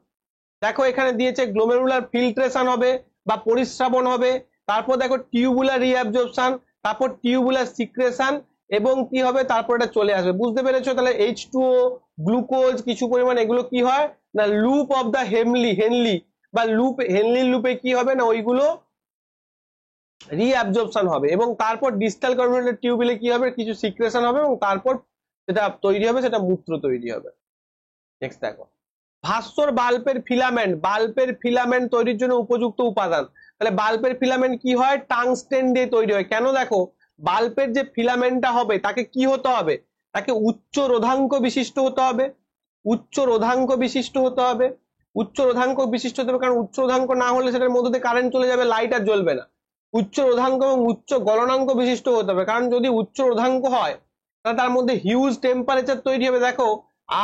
দেখো এখানে দিয়েছে গ্লোমেরুলার ফিল্ট্রেশন হবে বা পরিস্রাবণ হবে, তারপর দেখো টিউবুলার রিঅ্যাবজর্পশন, তারপর টিউবুলার সিক্রেশন এবং কি হবে তারপর এটা চলে আসবে। বুঝতে পেরেছো? তাহলে H2O গ্লুকোজ কিছু পরিমাণ এগুলো কি হয় না লুপ অফ দা হেনলি বা হেনলির লুপে কি হবে না ওইগুলো রিঅ্যাবজর্পশন হবে এবং তারপর ডিস্টাল কনভলিউটেড টিউবিলে কি হবে কিছু সিক্রেশন হবে এবং তারপর যেটা তৈরি হবে সেটা মূত্র তৈরি হবে। নেক্সট দেখো, ভাস্বর বাল্বের ফিলামেন্ট তৈরির জন্য উপযুক্ত উপাদান। তাহলে বাল্বের ফিলামেন্ট কি হয় টাংস্টেন দিয়ে তৈরি হয়। কেন? দেখো বাল্বের যে ফিলামেন্টটা হবে তাকে কি হতে হবে, তাকে উচ্চ রোধাঙ্ক বিশিষ্ট হতে হবে, উচ্চ রোধাঙ্ক বিশিষ্ট হতে হবে, উচ্চ রোধাঙ্ক বিশিষ্ট হতে হবে, কারণ উচ্চ রোধাঙ্ক না হলে সেটার মধ্যে দিয়ে কারেন্ট চলে যাবে, লাইট আর জ্বলবে না। উচ্চ রোধাঙ্ক এবং উচ্চ গলনাঙ্ক বিশিষ্ট হতে হবে, কারণ যদি উচ্চ রোধাঙ্ক হয় তাহলে তার মধ্যে হিউজ টেম্পারেচার তৈরি হবে। দেখো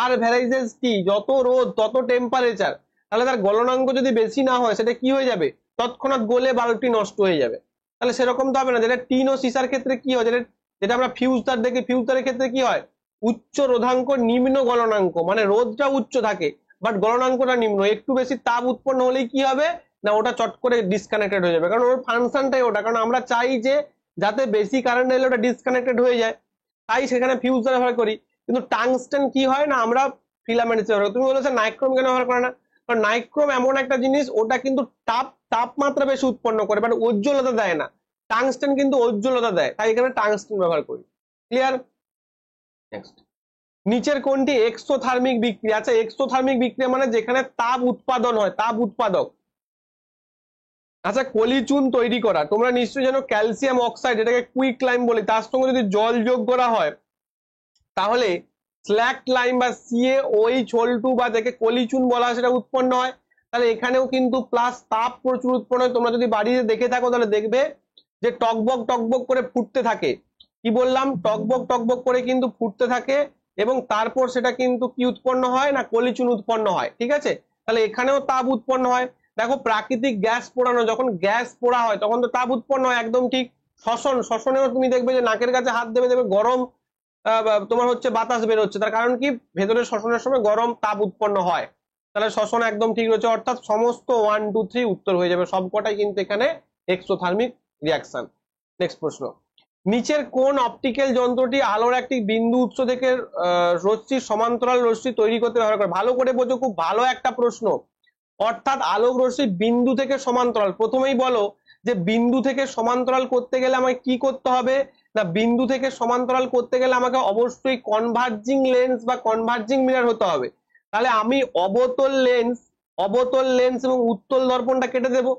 আর ভ্যারাইজেস টি যত রোদ তত টেম্পারেচার, তাহলে তার গলনাঙ্ক যদি বেশি না হয় সেটা কি হয়ে যাবে তৎক্ষণাৎ গলে বাল্বটি নষ্ট হয়ে যাবে। তাহলে সেরকম তো হবে না, যেটা টিন ও সিসার ক্ষেত্রে কি হয়, যেটা আমরা ফিউজ তার দেখি, ফিউজ তারের ক্ষেত্রে কি হয় উচ্চ রোধাঙ্ক নিম্ন গলনাঙ্ক, মানে রোদটা উচ্চ থাকে বাট গলনাঙ্কটা নিম্ন, একটু বেশি তাপ উৎপন্ন হলেই কি হবে না ওটা চট করে ডিসকানেক্টেড হয়ে যাবে, কারণ ওর ফাংশনটাই ওটা, কারণ আমরা চাই যে যাতে বেশি কারেন্ট এলে ওটা ডিসকানেক্টেড হয়ে যায়, তাই সেখানে ফিউজ ব্যবহার করি। কিন্তু টাংস্টেন কি হয় না আমরা ফিলামেন্ট ব্যবহার করি। তুমি বলেছো নাইক্রোম কেন ব্যবহার করে না, কারণ নাইক্রোম এমন একটা জিনিস ওটা কিন্তু তাপমাত্রা বেশি উৎপন্ন করে বাট উজ্জ্বলতা দেয় না, টাংস্টেন কিন্তু উজ্জ্বলতা দেয়, তাই এখানে টাংস্টেন ব্যবহার করি। ক্লিয়ার? নেক্সট, নিচের কোনটি এক্সোথার্মিক বিক্রিয়া? আচ্ছা এক্সোথার্মিক বিক্রিয়া মানে যেখানে তাপ উৎপাদন হয়, তাপ উৎপাদক। আচ্ছা কলিচুন তৈরি করা, তোমরা নিশ্চয়ই জানো ক্যালসিয়াম অক্সাইড এটাকে কুইক লাইম বলি, তার সঙ্গে যদি জল যোগ করা হয় তাহলে স্ল্যাক লাইম বা CaOH2 বা যাকে কলিচুন বলা হয় সেটা উৎপন্ন হয়। তাহলে এখানেও কিন্তু প্লাস তাপ প্রচুর উৎপন্ন হয়। তোমরা যদি বাড়িতে দেখে থাকো তাহলে দেখবে যে টকবক টকবক করে ফুটতে থাকে, কি বললাম, টকবক করে কিন্তু ফুটতে থাকে এবং তারপর সেটা কিন্তু কি উৎপন্ন হয় না, কলিচুন উৎপন্ন হয়। ঠিক আছে, তাহলে এখানেও তাপ উৎপন্ন হয়। দেখো প্রাকৃতিক গ্যাস পোড়ানো, যখন গ্যাস পোড়া হয় তখন তো তাপ উৎপন্ন হয়, একদম ঠিক। শ্বসনেও তুমি দেখবে যে নাকের কাছে হাত দেবে দেবে গরম তোমার হচ্ছে বাতাস বের হচ্ছে, তার কারণ কি, ভেতরে শ্বসনের সময় গরম তাপ উৎপন্ন হয়। তাহলে শ্বসন একদম ঠিক রয়েছে, অর্থাৎ সমস্ত 1 2 3 উত্তর হয়ে যাবে, সবকটাই কিন্তু এখানে এক্সোথার্মিক রিয়াকশন। নেক্সট প্রশ্ন, নিচের কোন অপটিক্যাল যন্ত্রটি আলোর একটি বিন্দু উৎস থেকে রশ্মির সমান্তরাল রশ্মি তৈরি করতে ব্যবহার করে? ভালো করে বোঝো, খুব ভালো একটা প্রশ্ন। অর্থাৎ আলোক রশ্মি বিন্দু থেকে সমান্তরাল, প্রথমেই বলো যে বিন্দু থেকে সমান্তরাল করতে গেলে আমাকে কি করতে হবে না, বিন্দু থেকে সমান্তরাল করতে গেলে আমাকে অবশ্যই কনভার্জিং লেন্স বা কনভার্জিং মিরর হতে হবে। তাহলে আমি অবতল লেন্স এবং উত্তল দর্পণটা কেটে দেবো,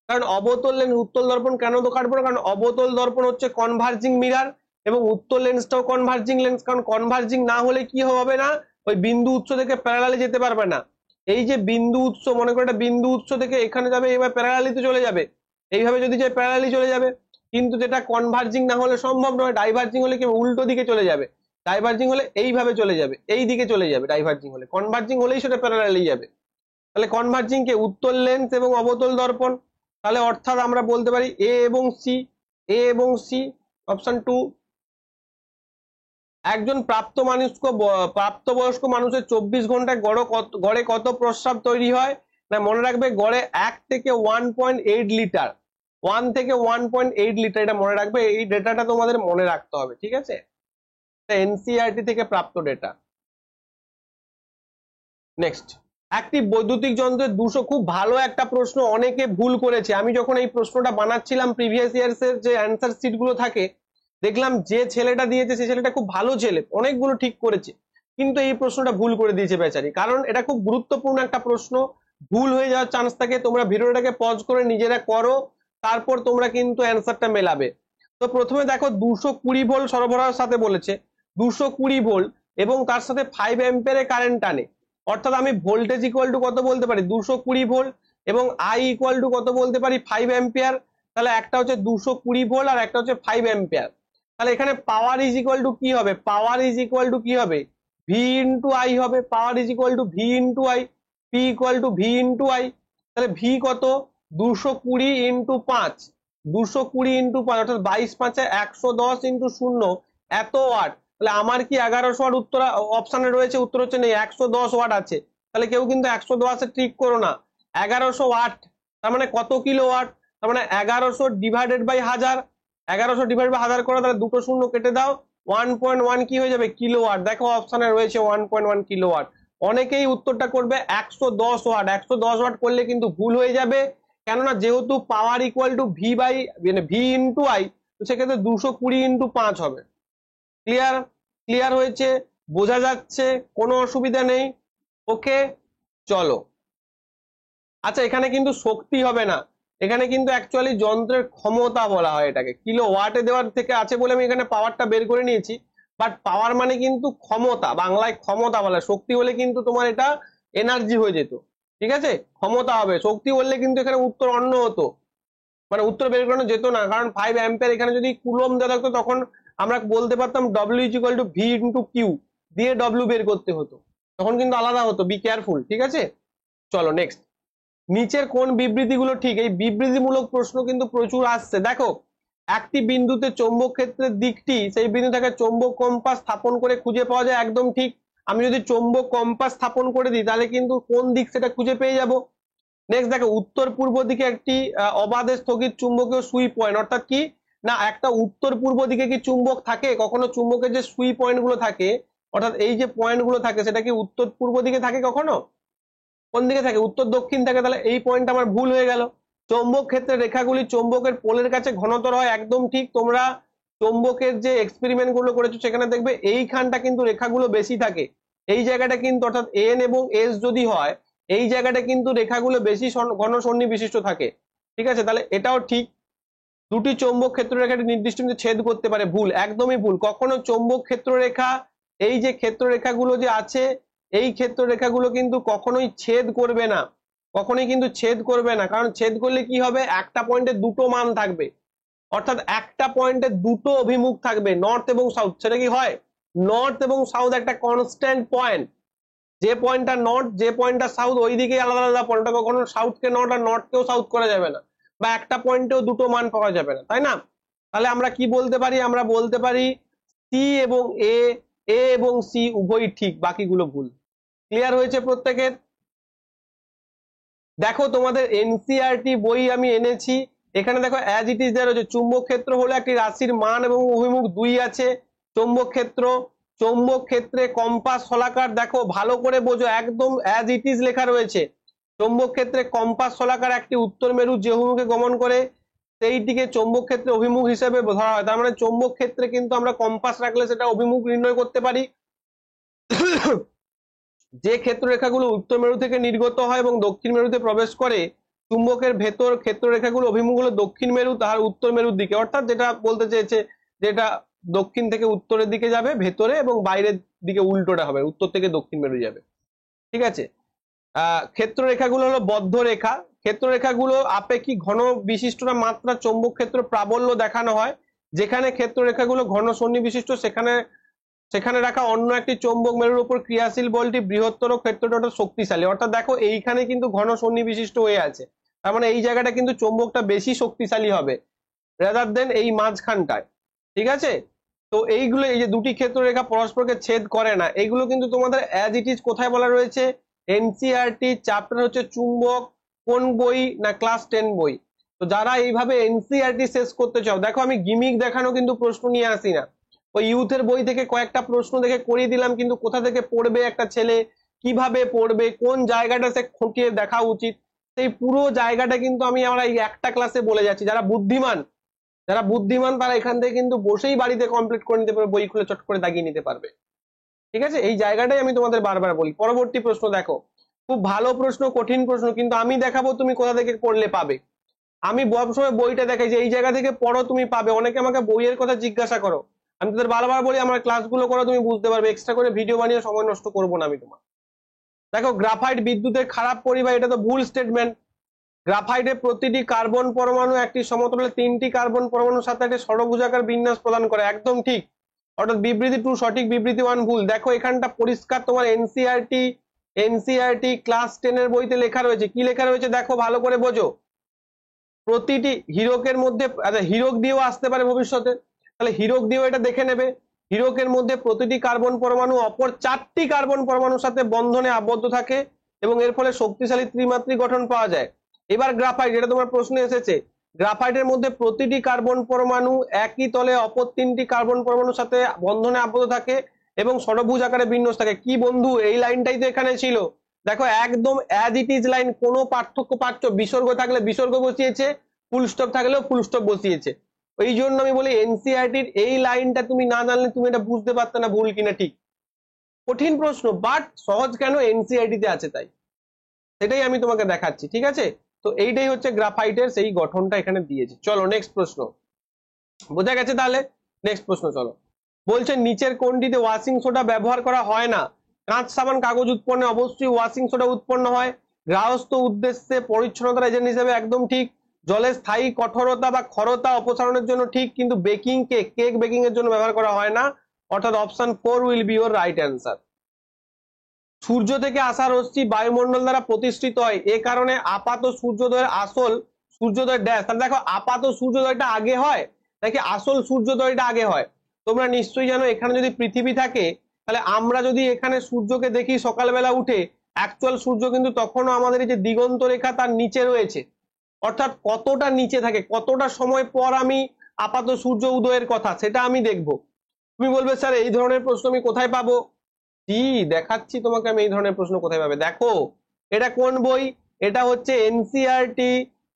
কারণ অবতল লেন্স উত্তল দর্পণ কেন তো কাটবো না, কারণ অবতল দর্পণ হচ্ছে কনভার্জিং মিরর এবং উত্তল লেন্সটাও কনভার্জিং লেন্স, কারণ কনভার্জিং না হলে কি হবে না, ওই বিন্দু উৎস থেকে প্যারালালে যেতে পারবে না। এই যে বিন্দু উৎস, মনে করো একটা বিন্দু উৎস থেকে এখানে যাবে, এবার প্যারালালিতে চলে যাবে, এইভাবে যদি যায় প্যারালালি চলে যাবে, কিন্তু যেটা কনভার্জিং না হলে সম্ভব নয়। ডাইভার্জিং হলে কি উল্টো দিকে চলে যাবে, ডাইভার্জিং হলে এইভাবে চলে যাবে, এই দিকে চলে যাবে ডাইভার্জিং হলে, কনভার্জিং হলেই সেটা প্যারালালি যাবে। তাহলে কনভার্জিং কে উত্তল লেন্স এবং অবতল দর্পণ। তাহলে অর্থাৎ আমরা বলতে পারি এ এবং সি অপশন 2। একজন প্রাপ্তবয়স্ক মানুষের 24 ঘন্টায় গড়ে কত প্রস্রাব তৈরি হয় না, মনে রাখবে গড়ে 1 থেকে 1.8 লিটার, 1 থেকে 1.8 লিটার, এটা মনে রাখবে, এই ডেটাটা তোমাদের মনে রাখতে হবে। ঠিক আছে, এনসিইআরটি থেকে প্রাপ্ত ডেটা। নেক্সট, একটি বৈদ্যুতিক যন্ত্রের 200, খুব ভালো একটা প্রশ্ন, অনেকে ভুল করেছে। আমি যখন এই প্রশ্নটা বানাচ্ছিলাম প্রিভিয়াস ইয়ার্স এর যে অ্যান্সার শিট গুলো থাকে, দেখলাম যে ছেলেটা দিয়েছে সেই ছেলেটা খুব ভালো ছেলে, অনেকগুলো ঠিক করেছে, কিন্তু এই প্রশ্নটা ভুল করে দিয়েছে বেচারি, কারণ এটা খুব গুরুত্বপূর্ণ একটা প্রশ্ন, ভুল হয়ে যাওয়ার চান্স থাকে। তোমরা ভিডিওটাকে পজ করে নিজেরা করো, তারপর তোমরা কিন্তু অ্যান্সারটা মেলাবে। তো প্রথমে দেখো 220 ভোল্ট সরবরাহের সাথে বলেছে, 220 ভোল্ট এবং তার সাথে 5 অ্যাম্পিয়ারের কারেন্ট টানে, অর্থাৎ আমি ভোল্টেজ ইকুয়াল টু কত বলতে পারি, 220 ভোল্ট, এবং আই ইকুয়াল টু কত বলতে পারি, 5 অ্যাম্পিয়ার। তাহলে একটা হচ্ছে 220 ভোল্ট আর একটা হচ্ছে 5 অ্যাম্পিয়ার। তাহলে এখানে পাওয়ার ইজ ইকুয়াল টু কি হবে, পাওয়ার ইজ ইকুয়াল টু কি হবে, ভি ইন্টু আই হবে, power is equal to V into I, P equal to V into I. তাহলে ভি কত, 220 ইন্টু 5, 220 ইন্টু 5 অর্থাৎ 22 5 110 ইন্টু 0 এত ওয়াট। তাহলে আমার কি 1100 ওয়াট উত্তর অপশনে রয়েছে, উত্তর হচ্ছে নেই, 110 ওয়াট আছে। তাহলে কেউ কিন্তু 110 ট্রিক করো না, 1100 ওয়াট তার মানে কত কিলো ওয়াট, তার মানে 1100 ডিভাইডেড বাই 1000, 1100 ডিভাইড বাই 1000 করে, তাহলে দুটো শূন্য কেটে দাও, 1.1 কি হয়ে যাবে, কিলো ওয়াট। দেখো অপশনে রয়েছে 1.1 কিলো ওয়াট। অনেকেই উত্তরটা করবে 110 ওয়াট, 110 ওয়াট করলে কিন্তু ভুল হয়ে যাবে, কেননা যেহেতু power equal to V by V into I, তো সেক্ষেত্রে 220 ইন্টু 5 হবে। ক্লিয়ার হয়েছে, বোঝা যাচ্ছে, কোনো অসুবিধা নেই। ওকে, চলো। আচ্ছা, এখানে কিন্তু শক্তি হবে না, এখানে কিন্তু অ্যাকচুয়ালি যন্ত্রের ক্ষমতা বলা হয় এটাকে, কিলো ওয়াটে দেওয়ার থেকে আছে বলে আমি এখানে পাওয়ারটা বের করে নিয়েছি, বাট পাওয়ার মানে কিন্তু ক্ষমতা, বাংলায় ক্ষমতা বলা, শক্তি হলে কিন্তু তোমার এটা এনার্জি হয়ে যেত। ঠিক আছে, ক্ষমতা হবে, শক্তি বললে কিন্তু এখানে উত্তর অন্য হতো, মানে উত্তর বের করানো যেত না, কারণ 5 অ্যাম্পিয়ার এখানে যদি কুলম দেওয়া থাকতো তখন আমরা বলতে পারতাম W is equal to V into Q দিয়ে ডব্লিউ বের করতে হতো, তখন কিন্তু আলাদা হতো, বি কেয়ারফুল। ঠিক আছে, চলো নেক্সট, নিচের কোন বিবৃতিগুলো ঠিক, এই বিবৃতিমূলক প্রশ্ন কিন্তু প্রচুর আসছে। দেখো, একটি বিন্দুতে চৌম্বক ক্ষেত্রের দিকটি সেই বিন্দু থেকে চৌম্বক কম্পাস স্থাপন করে খুঁজে পাওয়া যায়, একদম ঠিক। আমি যদি চৌম্বক কম্পাস স্থাপন করে দিই তাহলে কিন্তু কোন দিক সেটা খুঁজে পেয়ে যাব। নেক্সট দেখো, উত্তর পূর্ব দিকে একটি অবাধে স্থগিত চুম্বকীয় সুই পয়েন্ট, অর্থাৎ কি না, একটা উত্তর পূর্ব দিকে কি চুম্বক থাকে, কখনো চুম্বকের যে সুই পয়েন্ট গুলো থাকে, অর্থাৎ এই যে পয়েন্ট গুলো থাকে, সেটা কি উত্তর পূর্ব দিকে থাকে, কখনো কোন দিকে থাকে, উত্তর দক্ষিণ থাকে। তাহলে এই পয়েন্টটা আমার ভুল হয়ে গেল। চৌম্বক ক্ষেত্রে রেখাগুলি চৌম্বকের পোলের কাছে ঘনতর হয়, একদম ঠিক। তোমরা চৌম্বকের যে এক্সপেরিমেন্ট গুলো করেছো সেখানে দেখবে এইখানটা কিন্তু রেখাগুলো বেশি থাকে, এই জায়গাটা কিন্তু, অর্থাৎ এন এবং এস যদি হয়, এই জায়গাটা কিন্তু রেখাগুলো বেশি ঘন সন্ধি বিশিষ্ট থাকে। ঠিক আছে, তাহলে এটাও ঠিক। দুটি চৌম্বক ক্ষেত্র রেখাটি নির্দিষ্ট ছেদ করতে পারে, ভুল, একদমই ভুল। কখনো চৌম্বক ক্ষেত্র রেখা, এই যে ক্ষেত্র রেখাগুলো যে আছে, এই ক্ষেত্র রেখাগুলো কিন্তু কখনোই ছেদ করবে না, কখনোই কিন্তু ছেদ করবে না, কারণ ছেদ করলে কি হবে, একটা পয়েন্টে দুটো মান থাকবে, অর্থাৎ একটা পয়েন্টে দুটো অভিমুখ থাকবে, নর্থ এবং সাউথ। সেটা কি হয়? নর্থ এবং সাউথ একটা কনস্ট্যান্ট পয়েন্ট। যে পয়েন্টটা নর্থ, যে পয়েন্টটা সাউথ, ওই দিকে আলাদা আলাদা পয়েন্ট। কখনো সাউথকে নর্থ আর নর্থকেও সাউথ করা যাবে না, বা একটা পয়েন্টেও দুটো মান পাওয়া যাবে না, তাই না? তাহলে আমরা কি বলতে পারি? আমরা বলতে পারি সি এবং এ, এ এবং সি উভয়ই ঠিক, বাকিগুলো ভুল। ক্লিয়ার হয়েছে প্রত্যেকের? দেখো তোমাদের এনসিইআরটি বই আমি এনেছি, এখানে দেখো অ্যাজ ইট ইজ দেওয়া রয়েছে। চুম্বক ক্ষেত্র হলো একটি রাশির মান এবং অভিমুখ দুই আছে। চৌম্বক ক্ষেত্র, চৌম্বক ক্ষেত্রে কম্পাস শলাকার, দেখো ভালো করে বোঝো, একদম অ্যাজ ইট ইজ লেখা রয়েছে। চৌম্বক ক্ষেত্রে কম্পাস শলাকার একটি উত্তর মেরু যে অভিমুখে গমন করে সেইটিকে চৌম্বক ক্ষেত্রে অভিমুখ হিসেবে ধরা হয়। তার মানে চৌম্বক ক্ষেত্রে কিন্তু আমরা কম্পাস রাখলে সেটা অভিমুখ নির্ণয় করতে পারি। যে ক্ষেত্ররেখাগুলো উত্তর মেরু থেকে নির্গত হয় এবং দক্ষিণ মেরুতে প্রবেশ করে, চুম্বকের ভেতর ক্ষেত্ররেখাগুলো অভিমুখ হলো দক্ষিণ মেরু, তাহার উত্তর মেরুর দিকে। অর্থাৎ যেটা বলতে চেয়েছে, যেটা দক্ষিণ থেকে উত্তরের দিকে যাবে ভেতরে, এবং বাইরের দিকে উল্টোটা হবে, উত্তর থেকে দক্ষিণ মেরু যাবে। ঠিক আছে? ক্ষেত্ররেখাগুলো হলো বদ্ধ রেখা। ক্ষেত্ররেখাগুলো আপেক্ষিক ঘন বিশিষ্টটা মাত্রা চৌম্বক ক্ষেত্র প্রাবল্য দেখানো হয়। যেখানে ক্ষেত্ররেখাগুলো ঘন সন্নিবিশিষ্ট সেখানে রাখা অন্য একটি চৌম্বক মেরুর উপর ক্রিয়াশীল বলটি বৃহত্তর ক্ষেত্রটা শক্তিশালী। অর্থাৎ দেখো এইখানে কিন্তু ঘন সন্নিবিশিষ্ট হয়ে আছে, তার মানে এই জায়গাটা কিন্তু চৌম্বকটা বেশি শক্তিশালী হবে রাদার দেন এই মাঝখানটায়। ঠিক আছে? তো এইগুলো, এই যে দুটি ক্ষেত্ররেখা পরস্পরকে ছেদ করে না, এগুলো কিন্তু তোমাদের অ্যাজ ইট ইজ কোথায় বলা রয়েছে? এনসিইআরটি চ্যাপ্টার হচ্ছে চুম্বক। কোন বই? না ক্লাস 10 বই। তো যারা এইভাবে এনসিইআরটি শেষ করতে চাও, দেখো আমি গিমিক দেখানো কিন্তু প্রশ্ন নিয়ে আসি না। ওই ইউথের বই থেকে কয়েকটা প্রশ্ন দেখে করিয়ে দিলাম, কিন্তু কোথা থেকে পড়বে একটা ছেলে, কিভাবে পড়বে, কোন জায়গাটা সে খুঁটিয়ে দেখা উচিত, সেই পুরো জায়গাটা কিন্তু আমি আমার এই একটা ক্লাসে বলে যাচ্ছি। যারা বুদ্ধিমান তারা এখান থেকে কিন্তু বসেই বাড়িতে কমপ্লিট করে নিতে পারবে, বই খুলে চট করে দাগিয়ে নিতে পারবে। ঠিক আছে? এই জায়গাটাই আমি তোমাদের বারবার বলি। পরবর্তী প্রশ্ন দেখো, খুব ভালো প্রশ্ন, কঠিন প্রশ্ন, কিন্তু আমি দেখাবো তুমি কোথা থেকে পড়লে পাবে। আমি সবসময় বইটা দেখাই যে এই জায়গা থেকে পড়ো, তুমি পাবে। অনেকে আমাকে বইয়ের কথা জিজ্ঞাসা করো, আমি তোদের বারবার বলি আমার ক্লাসগুলো করো, তুমি বুঝতে পারবে। এক্সট্রা করে ভিডিও বানিয়ে সময় নষ্ট করবো না আমি তোমার। দেখো গ্রাফাইট বিদ্যুতের খারাপ পরিবাহী, এটা তো ভুল স্টেটমেন্ট। গ্রাফাইটের প্রতিটি কার্বন পরমাণু একটি সমতলে তিনটি কার্বন পরমাণুর সাথে একটি ষড়ভুজাকার বিন্যাস প্রদান করে, একদম ঠিক। অর্থাৎ বিবৃতি 2 সঠিক, বিবৃতি 1 ভুল। দেখো এখানটা পরিষ্কার তোমার এনসিইআরটি ক্লাস 10 এর বইতে লেখা রয়েছে। কি লেখা রয়েছে দেখো, ভালো করে বোঝো। প্রতিটি হীরকের মধ্যে, আচ্ছা হীরক দিয়েও আসতে পারে ভবিষ্যতে, তাহলে হীরক দিয়েও এটা দেখে নেবে। হীরকের মধ্যে প্রতিটি কার্বন পরমাণু অপর 4টি কার্বন পরমাণুর সাথে বন্ধনে আবদ্ধ থাকে এবং এর ফলে শক্তিশালী ত্রিমাত্রিক গঠন পাওয়া যায়। এবার গ্রাফাইট, যেটা তোমার প্রশ্নে এসেছে, গ্রাফাইটের মধ্যে প্রতিটি কার্বন পরমাণু একই তলে অপর 3টি কার্বন পরমাণুর সাথে বন্ধনে আবদ্ধ থাকে এবং ষড়ভুজ আকারে বিন্যাস থাকে। কি বন্ধু, এই লাইনটাই তো এখানে ছিল। দেখো একদম অ্যাজ ইট ইজ লাইন, কোনো পার্থক্য পাচ্ছ? বিসর্গ থাকলে বিসর্গ বসিয়েছে, ফুল স্টপ থাকলেও ফুল স্টপ বসিয়েছে। এই জন্য আমি বলি এনসিইআরটির এই লাইনটা তুমি না জানলে তুমি এটা বুঝতে পারতে না ভুল কিনা ঠিক। কঠিন প্রশ্ন, বাট সহজ কেন? এনসিইআরটি তে আছে তাই, সেটাই আমি তোমাকে দেখাচ্ছি। ঠিক আছে? তো এইটাই হচ্ছে গ্রাফাইটের সেই গঠনটা এখানে দিয়েছে। চলো নেক্সট প্রশ্ন, বোঝা গেছে তাহলে? নেক্সট প্রশ্ন চলো। বলছে নিচের কোনটিতে ওয়াশিং সোডা ব্যবহার করা হয় না? কাঁচ, সাবান, কাগজ উৎপন্নে অবশ্যই ওয়াশিং সোডা উৎপন্ন হয়। গৃহস্থ উদ্দেশ্যে পরিচ্ছন্নতার এজেন্ট হিসেবে একদম ঠিক। জলের স্থায়ী কঠোরতা বা ক্ষরতা অপসারণের জন্য ঠিক, কিন্তু বেকিং কেক বেকিং এর জন্য ব্যবহার করা হয় না। অর্থাৎ option 4 will be your right answer. সূর্য থেকে আসা রশ্মি বায়ুমণ্ডল দ্বারা প্রতিষ্ঠিত হয়, এ কারণে আপাত সূর্যোদয়ের আসল সূর্যোদয় ড্যাশ। তাহলে দেখো আপাত সূর্যোদয়টা আগে হয় নাকি আসল সূর্যোদয়টা আগে হয়? তোমরা নিশ্চয়ই জানো, এখানে যদি পৃথিবী থাকে তাহলে আমরা যদি এখানে সূর্যকে দেখি সকালবেলা উঠে, অ্যাকচুয়াল সূর্য কিন্তু তখনও আমাদের এই যে দিগন্ত রেখা তার নিচে রয়েছে। অর্থাৎ কতটা নিচে থাকে, কতটা সময় পর আমি আপাত সূর্য উদয়ের কথা সেটা আমি দেখবো। তুমি বলবে স্যার এই ধরনের প্রশ্ন আমি কোথায় পাবো? জি দেখাচ্ছি তোমাকে আমি এই ধরনের প্রশ্ন কোথায় পাবে। দেখো এটা কোন বই? এটা হচ্ছে এনসিইআরটি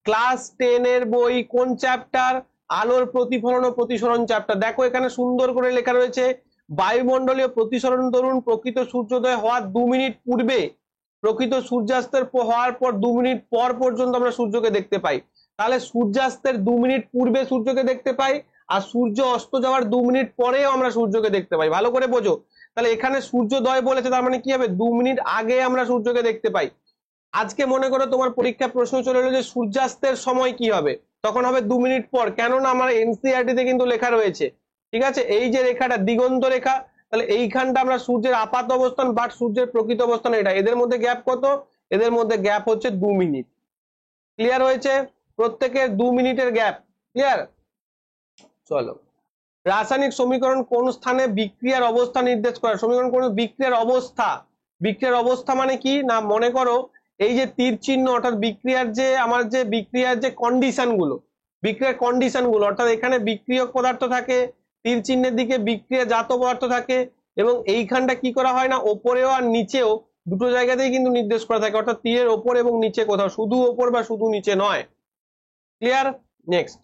ক্লাস 10 এর বই। কোন চ্যাপ্টার? আলোর প্রতিফলন ও প্রতিসরণ চ্যাপ্টার। দেখো এখানে সুন্দর করে লেখা রয়েছে, বায়ুমণ্ডলীয় প্রতিসরণ দরুন প্রকৃত সূর্যোদয় হওয়ার 2 মিনিট পূর্বে প্রকৃত সূর্যাস্তের হওয়ার পর 2 মিনিট পর পর্যন্ত আমরা সূর্যকে দেখতে পাই। তাহলে সূর্যাস্তের 2 মিনিট পূর্বে সূর্যকে দেখতে পাই, আর সূর্য অস্ত যাওয়ার 2 মিনিট পরেও আমরা সূর্যকে দেখতে পাই। ভালো করে বোঝো। তাহলে এখানে সূর্যোদয় বলেছে, তার মানে কি হবে? 2 মিনিট আগে আমরা সূর্যকে দেখতে পাই। আজকে মনে করো তোমার পরীক্ষা প্রশ্ন চলে এলো যে সূর্যাস্তের সময় কি হবে, তখন হবে 2 মিনিট পর, কেননা আমার এনসিইআরটি তে কিন্তু লেখা রয়েছে। ঠিক আছে, এই যে রেখাটা দিগন্ত রেখা, তাহলে এইখানটা আমরা সূর্যের আপাত অবস্থান বাট সূর্যের প্রকৃত অবস্থান এটা, এদের মধ্যে গ্যাপ কত? এদের মধ্যে গ্যাপ হচ্ছে 2 মিনিট। ক্লিয়ার হয়েছে? প্রত্যেকের 2 মিনিটের গ্যাপ। ক্লিয়ার? চলো, রাসায়নিক সমীকরণ কোন স্থানে বিক্রিয়ার অবস্থা নির্দেশ করে? সমীকরণ কোন বিক্রিয়ার অবস্থা, বিক্রিয়ার অবস্থা মানে কি না, মনে করো এই যে তীর চিহ্ন অর্থাৎ বিক্রিয়ার যে আমার যে বিক্রিয়ার যে কন্ডিশন গুলো, বিক্রিয়ার কন্ডিশন গুলো অর্থাৎ এখানে বিক্রিয়ক পদার্থ থাকে, তীর চিহ্নের দিকে বিক্রিয়া জাত পদার্থ থাকে, এবং এইখানটা কি করা হয় না ওপরেও আর নিচেও দুটো জায়গাতেই কিন্তু নির্দেশ করা থাকে, অর্থাৎ তীরের ওপর এবং নিচে কোথাও, শুধু ওপর বা শুধু নিচে নয়। ক্লিয়ার? নেক্সট,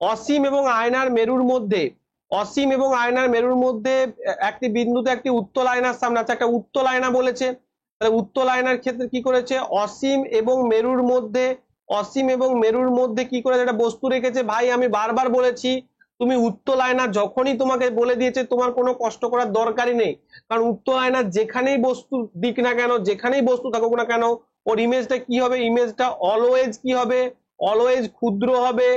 অসীম এবং আয়নার মেরুর মধ্যে, অসীম এবং আয়নার মেরুর মধ্যে একটি বিন্দুতে একটি উত্তল আয়নার সামনে, আচ্ছা একটা উত্তল আয়না বলেছে, তাহলে উত্তল আয়নার ক্ষেত্রে কি করেছে, অসীম এবং মেরুর মধ্যে, অসীম এবং মেরুর মধ্যে কি করেছে একটা বস্তু রেখেছে। ভাই আমি বারবার বলেছি তুমি উত্তল আয়না যখনই তোমাকে বলে দিয়েছে তোমার কোনো কষ্ট করার দরকারই নেই, কারণ উত্তল আয়না যেখানেই বস্তু দিক না কেন, যেখানেই বস্তু থাকুক না কেন, ওর ইমেজটা কি হবে, ইমেজটা অলওয়েজ কি হবে, অলওয়েজ ক্ষুদ্র হবে,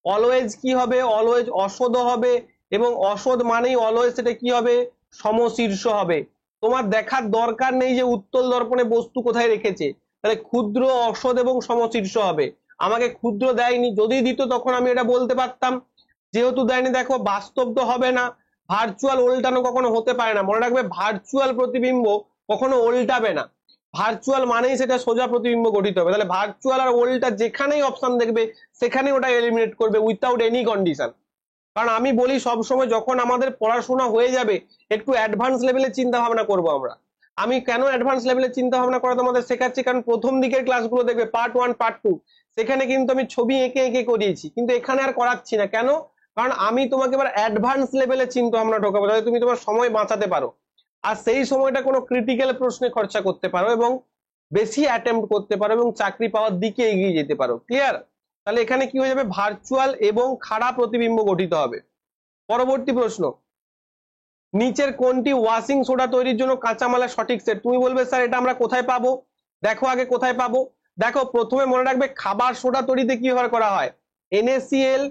অলওয়েজ কি হবে, অলওয়েজ অসদ হবে, এবং অসদ মানেই অলওয়েজ সেটা কি হবে, সমশীর্ষ হবে। তোমার দেখার দরকার নেই যে উত্তল দর্পণে বস্তু কোথায় রেখেছে, তাহলে ক্ষুদ্র, অসদ এবং সমশীর্ষ হবে। আমাকে ক্ষুদ্র দেয়নি, যদি দিত তখন আমি এটা বলতে পারতাম, যেহেতু দেয়নি দেখো বাস্তব তো হবে না, ভার্চুয়াল উল্টানো কখনো হতে পারে না। মনে রাখবে ভার্চুয়াল প্রতিবিম্ব কখনো উল্টাবে না, ভার্চুয়াল মানেই সেটা সোজা প্রতিবিম্ব গঠিত হবে। তাহলে ভার্চুয়াল আর উল্টা যেখানেই অপশন দেখবে সেখানে ওটা এলিমিনেট করবে উইথাউট এনি কন্ডিশন। কারণ আমি বলি সবসময় যখন আমাদের পড়াশোনা হয়ে যাবে একটু অ্যাডভান্স লেভেলে চিন্তা ভাবনা করবো আমরা। আমি কেন অ্যাডভান্স লেভেলে চিন্তা ভাবনা করা তোমাদের শেখাচ্ছি, কারণ প্রথম দিকের ক্লাসগুলো দেখবে পার্ট 1 পার্ট 2 সেখানে কিন্তু আমি ছবি এঁকে এঁকে করিয়েছি, কিন্তু এখানে আর করাচ্ছি না। কেন? কারণ আমি তোমাকে এবার অ্যাডভান্স লেভেলে চিন্তা ভাবনা ঢোকাবো যাতে তুমি তোমার সময় বাঁচাতে পারো, আর সেই সময়টা কোনো ক্রিটিক্যাল প্রশ্নে খরচা করতে পারো এবং বেশি অ্যাটেম্প্ট করতে পারো এবং চাকরি পাওয়ার দিকে এগিয়ে যেতে পারো। ক্লিয়ার? তাহলে এখানে কি হয়ে যাবে, ভার্চুয়াল এবং খাড়া প্রতিবিম্ব গঠিত হবে। পরবর্তী প্রশ্ন, নিচের কোনটি ওয়াশিং সোডা তৈরির জন্য কাঁচামালের সঠিক সেট? তুমি বলবে স্যার এটা আমরা কোথায় পাবো, দেখো আগে কোথায় পাবো। দেখো প্রথমে মনে রাখবে খাবার সোডা তৈরিতে কি ব্যবহার করা হয়, NaCl,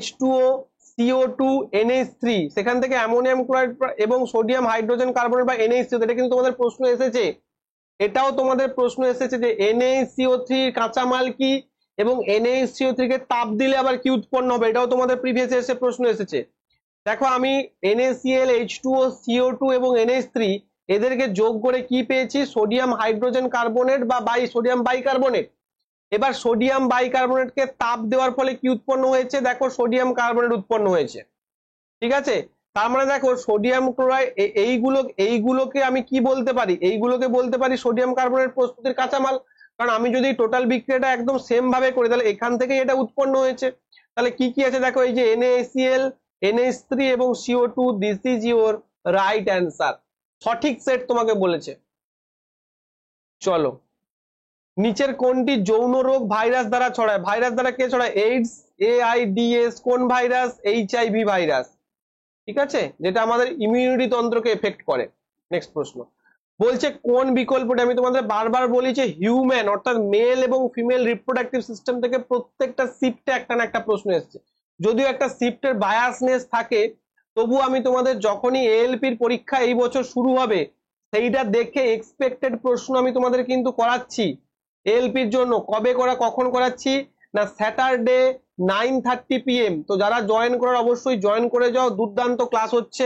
H2O, CO2, NH3, সেখান থেকে অ্যামোনিয়াম ক্লোরাইড এবং সোডিয়াম হাইড্রোজেন কার্বনেট বা NaCO, এটা কিন্তু তোমাদের প্রশ্ন এসেছে, এটাও তোমাদের প্রশ্ন এসেছে যে NaCO3 কাঁচামাল কি এবং NaCO3 কে তাপ দিলে আবার কি উৎপন্ন হবে, এটাও তোমাদের প্রিভিয়াস এসে প্রশ্ন এসেছে। দেখো আমি NaCl, H2O, CO2 এবং NH3 এদেরকে যোগ করে কি পেয়েছি, সোডিয়াম হাইড্রোজেন কার্বনেট বা সোডিয়াম বাইকার্বনেট। এবার সোডিয়াম বাইকার্বনেটকে তাপ দেওয়ার ফলে কি উৎপন্ন হয়েছে, দেখো সোডিয়াম কার্বনেট উৎপন্ন হয়েছে। ঠিক আছে, তার মানে দেখো সোডিয়াম ক্লোরাইড এইগুলোকে আমি কি বলতে পারি, এইগুলোকে বলতে পারি সোডিয়াম কার্বনেট প্রস্তুতির কাঁচামাল। কারণ আমি যদি টোটাল বিক্রিয়াটা একদম সেম ভাবে করি তাহলে এখান থেকেই এটা উৎপন্ন হয়েছে। তাহলে কি কি আছে দেখো, এই যে NaCl, NH3 এবং CO2, this is your right answer, সঠিক সেট তোমাকে বলেছে। চলো, নিচের কোনটি যৌন রোগ ভাইরাস দ্বারা ছড়ায়? ভাইরাস দ্বারা কে ছড়ায়? এইডস, AIDS, কোন ভাইরাস? HIV virus. ঠিক আছে, যেটা আমাদের ইমিউনিটি তন্ত্রকে এফেক্ট করে। নেক্সট প্রশ্ন বলছে কোন বিকল্পটা, আমি তোমাদের বারবার বলি যে হিউম্যান অর্থাৎ মেল এবং ফিমেল রিপ্রোডাক্টিভ সিস্টেম থেকে প্রত্যেকটা শিফটে একটা না একটা প্রশ্ন এসছে। যদিও একটা শিফটের বায়াসনেস থাকে তবু আমি তোমাদের যখনই ALPর পরীক্ষা এই বছর শুরু হবে সেইটা দেখে এক্সপেক্টেড প্রশ্ন আমি তোমাদের কিন্তু করাচ্ছি। ALPর জন্য কবে কখন করাচ্ছি না, স্যাটারডে 9:30 PM। তো যারা জয়েন করার অবশ্যই জয়েন করে যাও, দুর্দান্ত ক্লাস হচ্ছে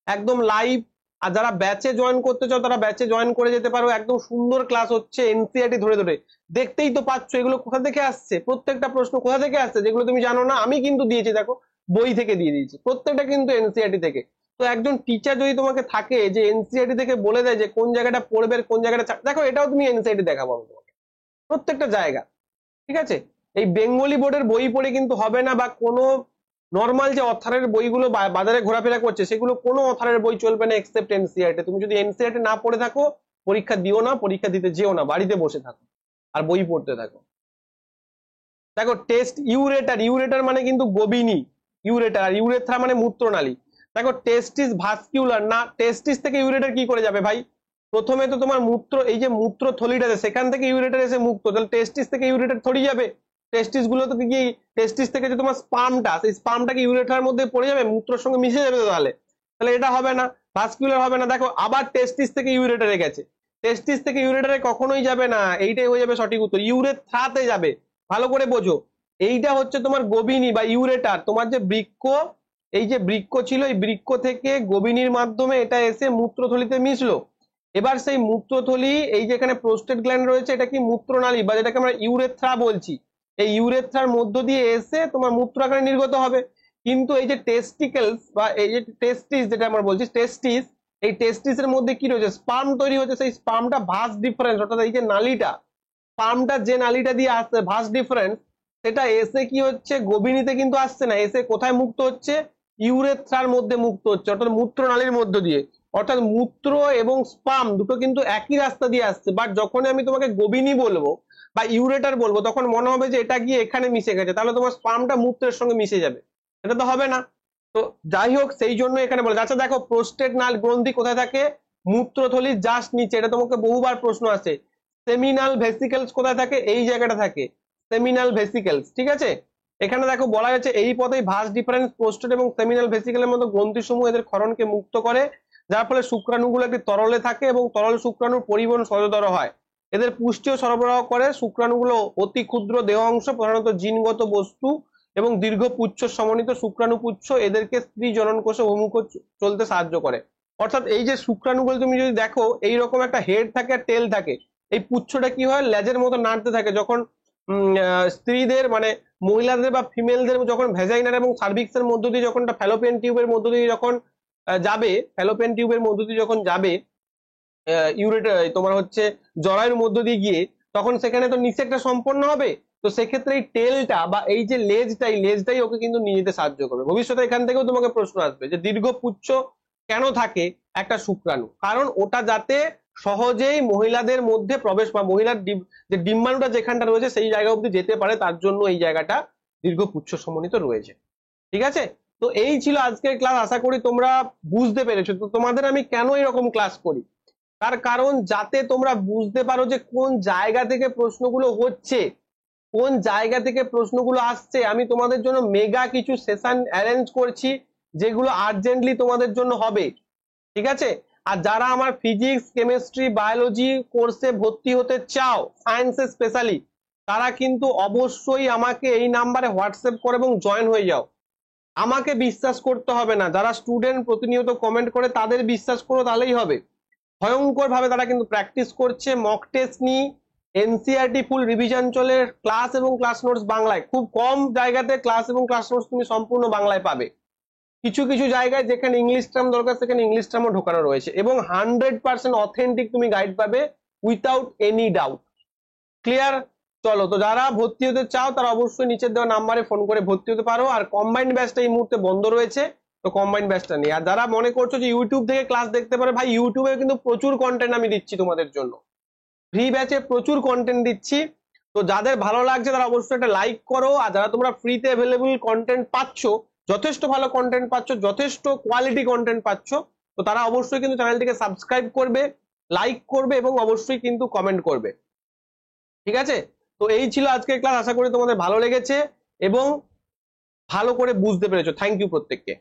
একদম লাইভ। আর যারা ব্যাচে জয়েন করতে চাও তারা ব্যাচে জয়েন করে যেতে পারো, একদম সুন্দর ক্লাস হচ্ছে এনসিইআরটি ধরে ধরে। দেখতেই তো পাচ্ছ এগুলো কোথা থেকে আসছে, প্রত্যেকটা প্রশ্ন কোথা থেকে আসছে যেগুলো তুমি জানো না আমি কিন্তু দিয়েছি, দেখো বই থেকে দিয়ে দিয়েছি, প্রত্যেকটা কিন্তু এনসিইআরটি থেকে। তো একজন টিচার যদি তোমাকে থাকে যে এনসিইআরটি থেকে বলে দেয় যে কোন জায়গাটা পড়বে কোন জায়গাটা, দেখো এটাও তুমি এনসিইআরটি দেখাবো আমি তোমাকে প্রত্যেকটা জায়গা। ঠিক আছে, এই বেঙ্গলি বোর্ডের বই পড়ে কিন্তু হবে না, বা কোনো নর্মাল যে অথারের বইগুলো বাজারে ঘোরাফেরা করছে সেগুলো কোনো অথারের বই চলবে না এক্সেপ্ট এনসিইআরটি। তুমি যদি এনসিইআরটি না পড়ে থাকো পরীক্ষা দিও না, পরীক্ষা দিতে যেও না, বাড়িতে বসে থাকো আর বই পড়তে থাকো। দেখো টেস্ট ইউরেটার, ইউরেটার মানে কিন্তু গোবিনী, ইউরেটার, আর ইউরেথ্রা মানে মূত্রনালী। দেখো টেস্টিস ভাস্কিউলার না, টেস্টিস থেকে ইউরেটার কি করে যাবে ভাই, প্রথমে তো তোমার মূত্র, এই যে মূত্র থলিটা সেখান থেকে ইউরেটার এসে মুক্ত, তাহলে টেস্টিস থেকে ইউরেটার থরি যাবে, টেস্টিস গুলো তো কি, টেস্টিস থেকে যে তোমার স্পার্মটা, সেই স্পার্মটা কি ইউরেথ্রার মধ্যে পড়ে যাবে, মূত্রের সঙ্গে মিশে যাবে? তাহলে তাহলে এটা হবে না, ভাস্কুলার হবে না। দেখো আবার টেস্টিস থেকে ইউরেটারে গেছে, টেস্টিস থেকে ইউরেটারে কখনোই যাবে না, এইটাই হয়ে যাবে সঠিক উত্তর, ইউরেথ্রাতে যাবে। ভালো করে বোঝো, এইটা হচ্ছে তোমার গোবিনী বা ইউরেটার। তোমার যে বৃক্ক, এই যে বৃক্ক ছিল, এই বৃক্ক থেকে গোবিনীর মাধ্যমে এটা এসে মূত্রথলিতে মিশলো। এবার সেই মূত্রথলি, এই যে এখানে প্রোস্টেট গ্ল্যান্ড রয়েছে, এটা কি মূত্রনালী বা যেটাকে আমরা ইউরেথ্রা বলছি, এই ইউরেথ্রার মধ্য দিয়ে এসে তোমার মূত্র আকারে নির্গত হবে। কিন্তু এই যে টেস্টিকেলস বা এই যে টেস্টিস, যেটা আমরা বলছি টেস্টিস, এই টেস্টিসের মধ্যে কি রয়েছে, স্পার্ম তৈরি হচ্ছে। সেই স্পার্মটা ভাস ডিফারেন্স, অর্থাৎ এই যে নালীটা, স্পার্মটা যে নালীটা দিয়ে আসছে ভাস ডিফারেন্স, সেটা এসে কি হচ্ছে, গোবিনীতে কিন্তু আসছে না, এসে কোথায় মুক্ত হচ্ছে, ইউরেথ্রার মধ্যে মুক্ত হচ্ছে, অর্থাৎ মূত্রনালীর মধ্য দিয়ে। অর্থাৎ মূত্র এবং স্পার্ম দুটো কিন্তু একই রাস্তা দিয়ে আসছে, বাট যখন আমি তোমাকে গোবিনী বলবো বা ইউরেটার বলবো, তখন মনে হবে যে এটা গিয়ে এখানে মিশে গেছে, তাহলে তোমার স্পার্মটা মূত্রের সঙ্গে মিশে যাবে, এটা তো হবে না। তো যাই হোক, সেই জন্য এখানে বলে। আচ্ছা দেখো, প্রোস্টেট নাল গ্রন্থি কোথায় থাকে, মূত্রথলির জাস্ট নিচে, এটা তোমাকে বহুবার প্রশ্ন আছে। সেমিনাল ভেসিকেলস কোথায় থাকে, এই জায়গাটা থাকে, সেমিনাল ভেসিকেলস, ঠিক আছে। এখানে দেখো বলা হয়েছে এই পথেই ভাস ডিফারেন্স প্রোস্টেট এবং সেমিনাল ভেসিকেলের মতো গ্রন্থিসমূহ এদের ক্ষরণকে মুক্ত করে, যার ফলে শুক্রাণুগুলো একটি তরলে থাকে এবং তরল শুক্রাণুর পরিবহন সহজতর হয়। এদের পুষ্টিও সরবরাহ করে। শুক্রাণুগুলো অতি ক্ষুদ্র দেহ অংশ, প্রধানত জিনগত বস্তু এবং দীর্ঘ পুচ্ছ সমন্বিত শুক্রাণু পুচ্ছ এদেরকে স্ত্রী জনন কোষে অভিমুখ চলতে সাহায্য করে। অর্থাৎ এই যে শুক্রাণুগুলো তুমি যদি দেখো, এইরকম একটা হেড থাকে আর টেল থাকে, এই পুচ্ছটা কি হয়, লেজের মতো নাড়তে থাকে। যখন স্ত্রীদের মানে মহিলাদের বা ফিমেলদের যখন ভ্যাজাইনার এবং সার্ভিক্সের মধ্য দিয়ে যখন ফ্যালোপিয়ান টিউবের মধ্য দিয়ে যখন যাবে, ফ্যালোপিয়ান টিউবের মধ্য দিয়ে যখন যাবে ইউরেটার, তোমার হচ্ছে জরায়ুর মধ্য দিয়ে গিয়ে, তখন সেখানে তো নিষেকটা সম্পন্ন হবে। তো সেক্ষেত্রে এই টেলটা বা এই যে লেজটাই, লেজটাই ওকে কিন্তু নিয়ে যেতে সাহায্য করবে। ভবিষ্যতে এখান থেকেও তোমাকে প্রশ্ন আসবে যে দীর্ঘ পুচ্ছ কেন থাকে একটা শুক্রাণু, কারণ ওটা যাতে সহজেই মহিলাদের মধ্যে প্রবেশ, বা মহিলার যে ডিম্বাণুটা যেখানটা রয়েছে সেই জায়গা অব্দি যেতে পারে, তার জন্য এই জায়গাটা দীর্ঘ পুচ্ছ সমন্বিত রয়েছে। ঠিক আছে, তো এই ছিল আজকের ক্লাস। আশা করি তোমরা বুঝতে পেরেছো। তো তোমাদের আমি কেন এরকম ক্লাস করি, তার কারণ যাতে তোমরা বুঝতে পারো যে কোন জায়গা থেকে প্রশ্নগুলো হচ্ছে, কোন জায়গা থেকে প্রশ্নগুলো আসছে। আমি তোমাদের জন্য মেগা কিছু সেশন অ্যারেঞ্জ করছি, যেগুলো আর্জেন্টলি তোমাদের জন্য হবে। ঠিক আছে, আর যারা আমার ফিজিক্স, কেমিস্ট্রি, বায়োলজি কোর্সে ভর্তি হতে চাও, সায়েন্সে স্পেশালি, তারা কিন্তু অবশ্যই আমাকে এই নাম্বারে হোয়াটসঅ্যাপ করো এবং জয়েন হয়ে যাও। আমাকে বিশ্বাস করতে হবে না, যারা স্টুডেন্ট প্রতিনিয়ত কমেন্ট করে তাদের বিশ্বাস করো, তাহলেই হবে। ভয়ঙ্কর ভাবে তারা কিন্তু প্র্যাকটিস করছে, মক টেস্ট নিয়ে এনসিআরটি ফুল রিভিশন চলে, ক্লাস এবং ক্লাস নোটস বাংলায়। খুব কম জায়গাতে ক্লাস এবং ক্লাস নোটস তুমি সম্পূর্ণ বাংলায় পাবে। কিছু কিছু জায়গায় যেখানে ইংলিশ টার্ম দরকার সেখানে ইংলিশ টার্মও ঢোকানো রয়েছে, এবং 100% অথেন্টিক তুমি গাইড পাবে উইথাউট এনি ডাউট। ক্লিয়ার? চলো, তো যারা ভর্তি হতে চাও তারা অবশ্যই নিচের দেওয়া নাম্বারে ফোন করে ভর্তি হতে পারো। আর কম্বাইন্ড ব্যাচটা এই মুহূর্তে বন্ধ রয়েছে, তো কম্বাইন্ড ব্যাচটা নিয়ে। আর যারা মনে করছো যে ইউটিউব থেকে ক্লাস দেখতে পারে, ভাই ইউটিউবে কিন্তু প্রচুর কন্টেন্ট আমি দিচ্ছি তোমাদের জন্য, ফ্রি ব্যাচে প্রচুর কন্টেন্ট দিচ্ছি। তো যাদের ভালো লাগছে তারা অবশ্যই একটা লাইক করো। আর যারা তোমরা ফ্রিতে অ্যাভেলেবল কন্টেন্ট পাচ্ছ, যথেষ্ট ভালো কন্টেন্ট পাচ্ছ, যথেষ্ট কোয়ালিটি কন্টেন্ট পাচ্ছ, তো তারা অবশ্যই কিন্তু চ্যানেলটিকে সাবস্ক্রাইব করবে, লাইক করবে এবং অবশ্যই কিন্তু কমেন্ট করবে। ঠিক আছে, তো এই ছিল আজকের ক্লাস। আশা করি তোমাদের ভালো লেগেছে এবং ভালো করে বুঝতে পেরেছো। থ্যাংক ইউ প্রত্যেককে।